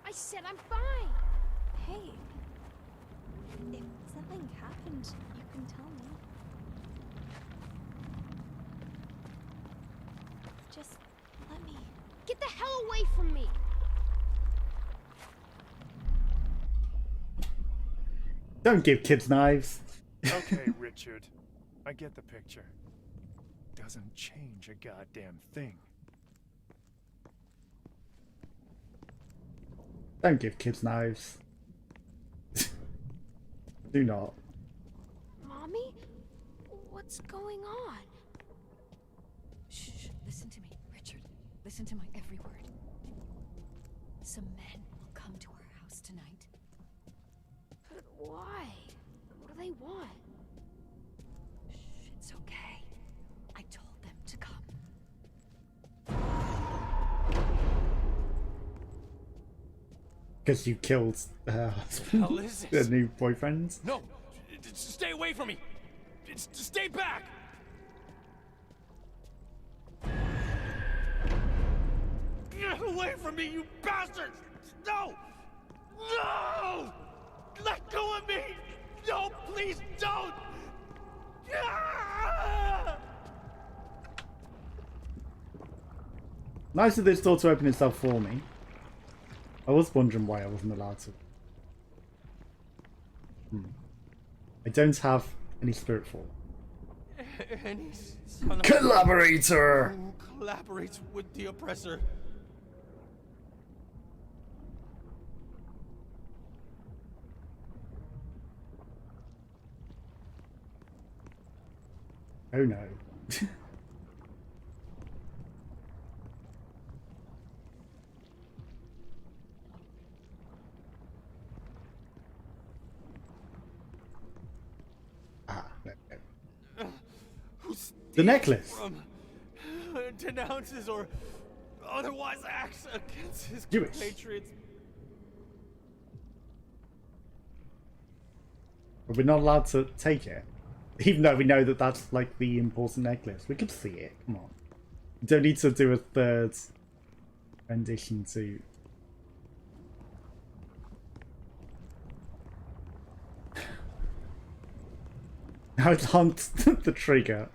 I said I'm fine! Hey. If something happened, you can tell me. Just let me. Get the hell away from me! Don't give kids knives. Okay, Richard. I get the picture. Doesn't change a goddamn thing. Don't give kids knives. Do not. Mommy? What's going on? Shh, listen to me, Richard. Listen to my every word. Some men will come to our house tonight. But why? What do they want? Shh, it's okay. I told them to come. Because you killed her husband, Hell is her this? new boyfriend. No! Stay away from me! Stay back! Get away from me, you bastards! No! No! Let go of me! No, please don't! Ah! Nice of this door to open itself for me. I was wondering why I wasn't allowed to. I don't have any spirit form. Any son of a Collaborator! who collaborates with the oppressor. Oh no. The necklace. From, denounces or otherwise acts against his Jewish. compatriots. But we're not allowed to take it. Even though we know that that's like the important necklace. We could see it. Come on. We don't need to do a third rendition to... Now it's on the trigger.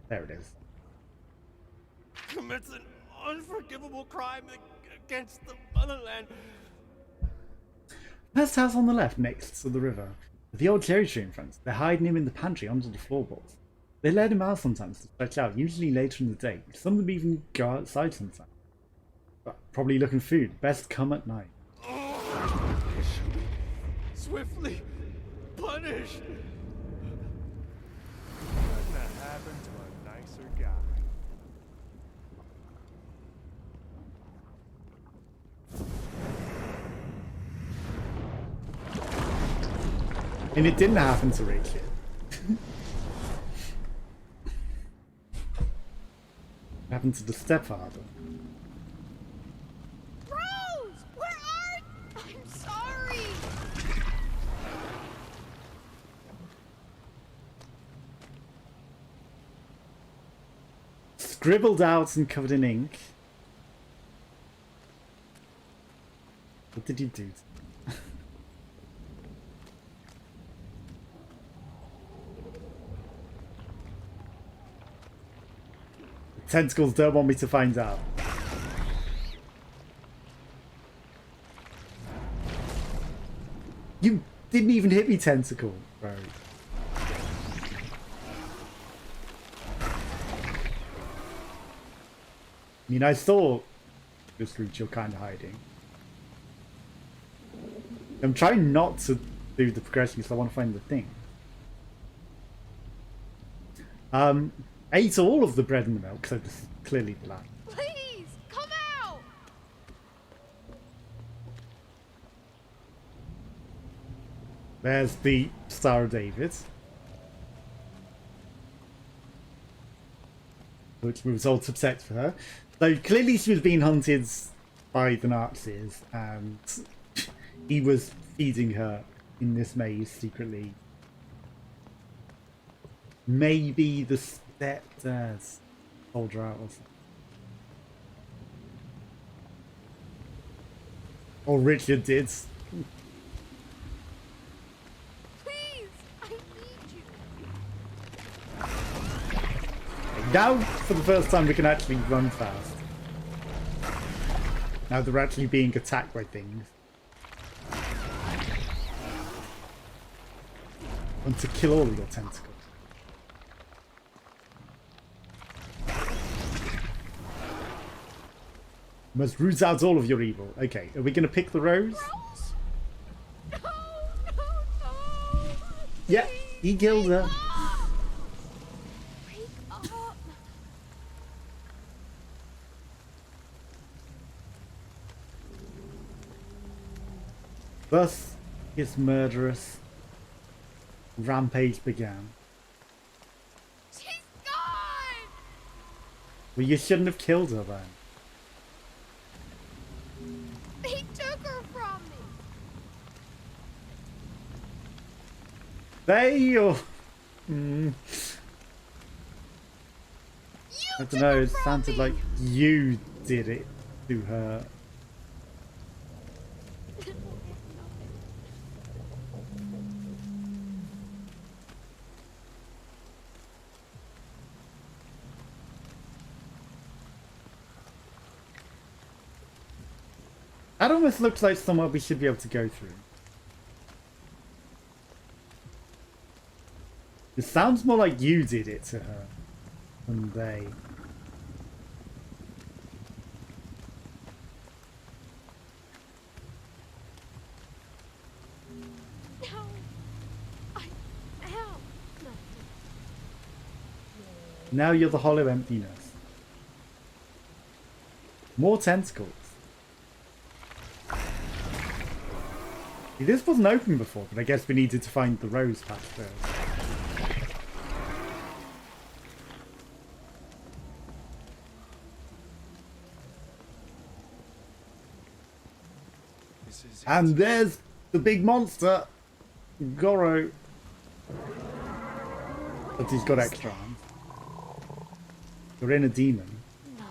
There it is. Commits an unforgivable crime against the motherland. First house on the left, next to the river. The old cherry tree in front. They're hiding him in the pantry under the floorboards. They let him out sometimes to stretch out, usually later in the day. Some of them even go outside sometimes. But probably looking for food. Best come at night. Swiftly punished. Couldn't have happened to a nicer guy. And it didn't happen to Rachel. It happened to the stepfather. Rose! Where are you? I'm sorry! Scribbled out and covered in ink. What did you do? Tentacles don't want me to find out. You didn't even hit me, Tentacle. Bro. I mean, I saw this route you're kind of hiding. I'm trying not to do the progression because I want to find the thing. Ate all of the bread and the milk, so this is clearly the last. Please, come out! There's the Star of David, which we were told to protect for her. So clearly she was being hunted by the Nazis, and he was feeding her in this maze secretly. Maybe the stepdad told her out or something. Or Richard did. Please, I need you. Now, for the first time, we can actually run fast. Now they're actually being attacked by things. Want to kill all of your tentacles. Must root out all of your evil. Okay, are we going to pick the rose? Rose? No, no, no. Yeah, he killed her. Wake up. Thus, his murderous rampage began. She's gone. Well, you shouldn't have killed her then. They took her from me. They or I don't know, it sounded like you did it to her. That almost looks like somewhere we should be able to go through. It sounds more like you did it to her than they. No. I am nothing. Now you're the hollow emptiness. More tentacles. See, this wasn't open before, but I guess we needed to find the rose patch first. And there's the big monster, Goro. But he's got extra arms. You're in a demon. No.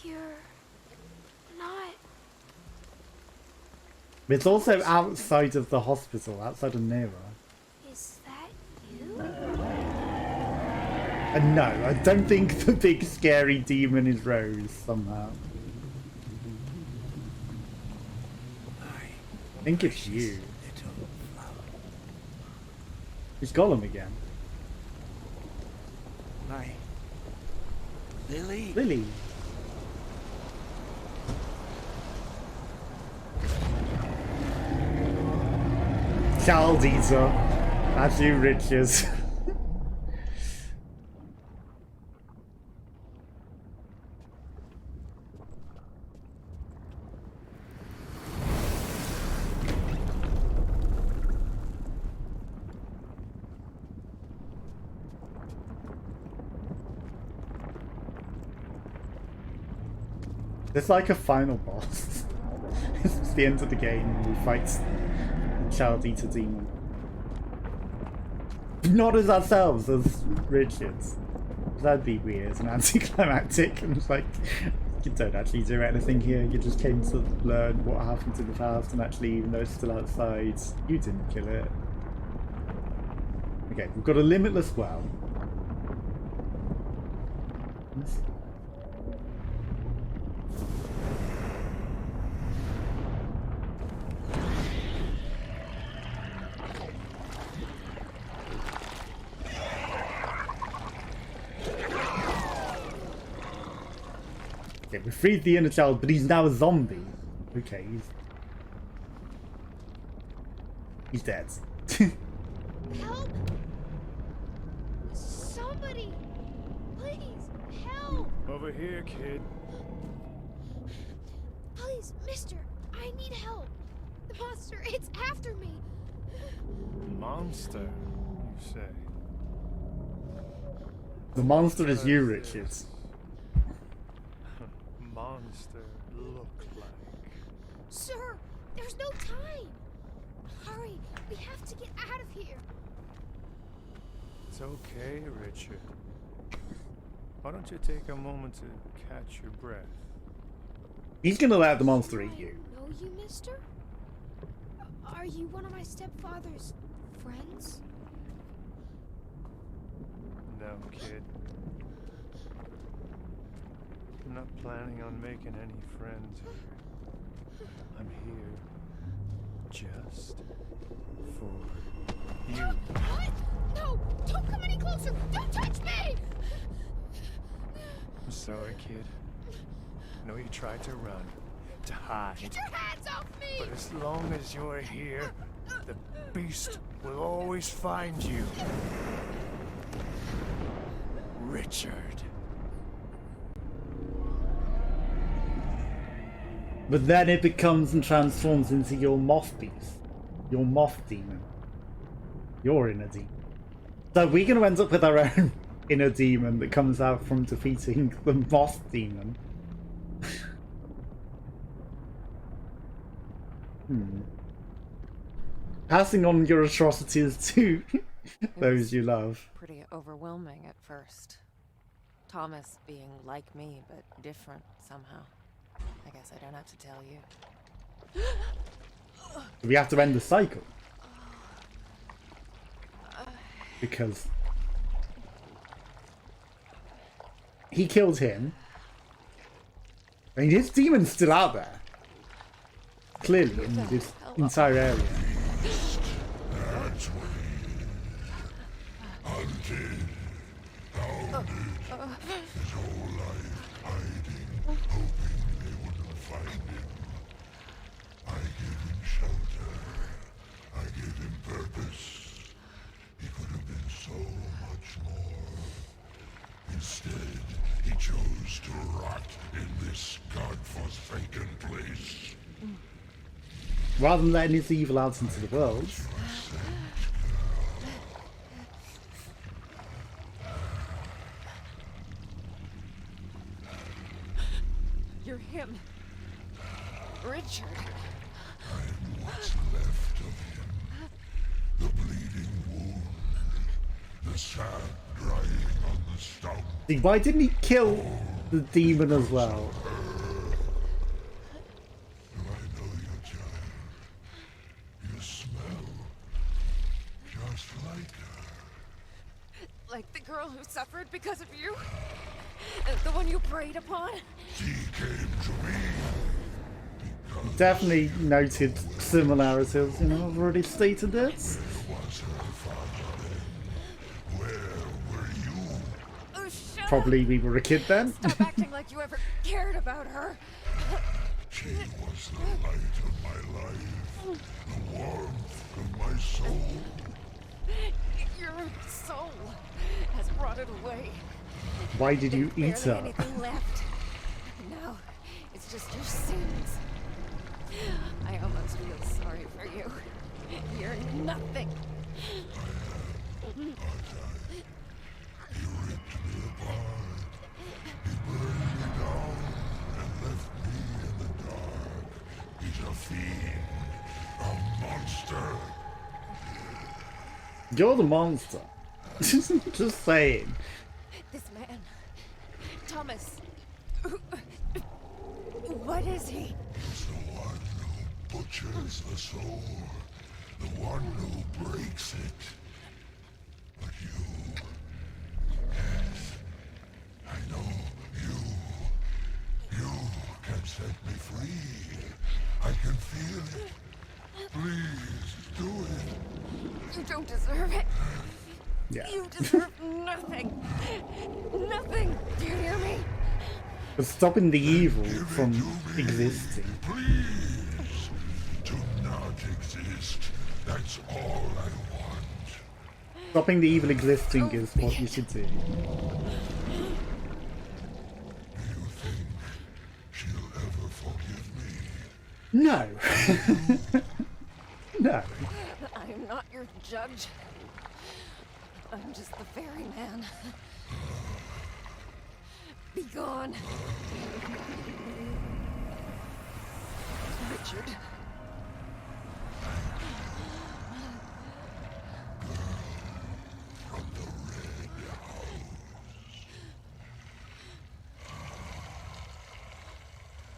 You're not. It's also outside of the hospital, outside of Nera. Is that you? And no, I don't think the big scary demon is Rose somehow. I think it's you. It's Gollum again. My Lily. Lily. Child Eater. That's you, Riches. It's like a final boss. It's the end of the game and we fight the Child Eater demon. Not as ourselves, as Richards. That'd be weird and anticlimactic, and it's like, you don't actually do anything here, you just came to learn what happened in the past, and actually, even though it's still outside, you didn't kill it. Okay, we've got a limitless well. Okay, we freed the inner child, but he's now a zombie. Okay, he's dead. Help! Somebody! Please, help! Over here, kid. Please, mister, I need help. The monster, it's after me. Monster, you say? The monster is you, Richard. Monster look like? Sir, there's no time. Hurry, we have to get out of here. It's okay, Richard. Why don't you take a moment to catch your breath? He's gonna let the monster eat you. Know you, mister? Are you one of my stepfather's friends? No, kid. I'm not planning on making any friends. I'm here just for you. What? No! Don't come any closer! Don't touch me! I'm sorry, kid. I know you tried to run, to hide. Get your hands off me! But as long as you're here, the beast will always find you. Richard. But then it becomes and transforms into your moth beast. Your moth demon. Your inner demon. So we're going to end up with our own inner demon that comes out from defeating the moth demon. Passing on your atrocities to those you love. Pretty overwhelming at first. Thomas being like me, but different somehow. I guess I don't have to tell you. We have to end the cycle. Because he killed him. I mean, his demon's still out there. Clearly, in this entire area. That's what he is. Hunted, hounded, his whole life hiding, hoping they wouldn't find him. I gave him shelter. I gave him purpose. He could have been so much more. Instead, he chose to rot in this godforsaken place. Rather than letting his evil out into the world. You're him. Richard. I'm what's left of him. The bleeding wound. The sap drying on the stump. See, why didn't he kill the demon as well? You smell just like her. Like the girl who suffered because of you? The one you preyed upon? She came to me. Definitely noted similarities, you know, I've already stated this. Was her father then? Where were you? Oh, shut Probably we were a kid then. Stop acting like you ever cared about her. She was the light of my life. The warmth of my soul. Your soul has brought it away. Why did you eat Barely her? anything left. Now it's just your sins. I almost feel sorry for you. You're nothing. You ripped me apart. You burned me down and left me in the dark. He's a fiend. A monster. You're the monster. Just saying. This man, Thomas. What is he? He's the one who butchers the soul. The one who breaks it. But you... Yes, I know you. You can set me free. I can feel it. Please, do it. You don't deserve it. Yeah. You deserve nothing. Nothing. Do you hear me? But stopping the evil from existing. Please, do not exist. That's all I want. Stopping the evil existing is what you should do. Do you think she'll ever forgive me? No. No. I am not your judge. I'm just the ferryman. Be gone. Richard.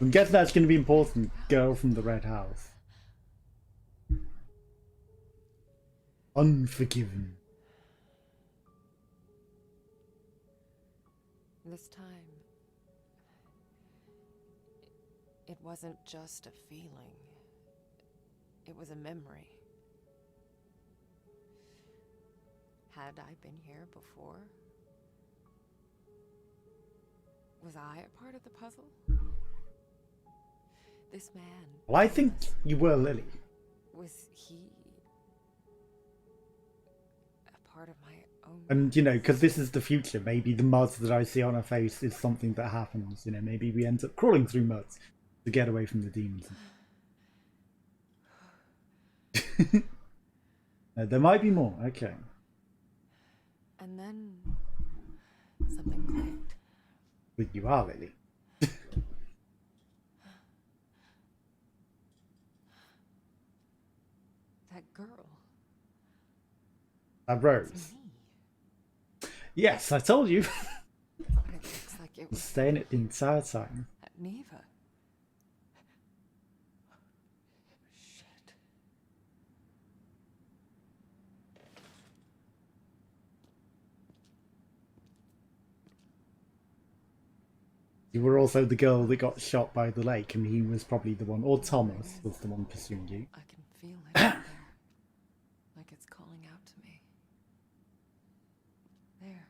I'm guessing that's going to be important. Girl from the Red House. Unforgiven. This time, it wasn't just a feeling. It was a memory. Had I been here before? Was I a part of the puzzle? this man... Well, I think you were Lily. Was he... a part of my own... And, you know, because this is the future, maybe the mud that I see on her face is something that happens. You know, maybe we end up crawling through mud to get away from the demons. No, there might be more. Okay. And then... something clicked. But you are Lily. That girl. That Rose. Yes, I told you. But it looks like it was Staying it the entire time. at Neva. Shit. You were also the girl that got shot by the lake, and he was probably the one, or Thomas was the one pursuing you. I can feel it out there. Like it's calling out to me. There.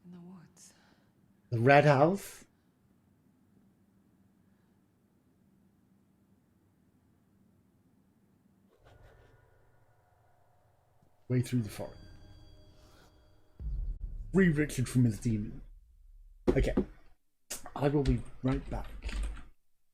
In the woods. The red house. Way through the forest. Free Richard from his demon. Okay. I will be right back.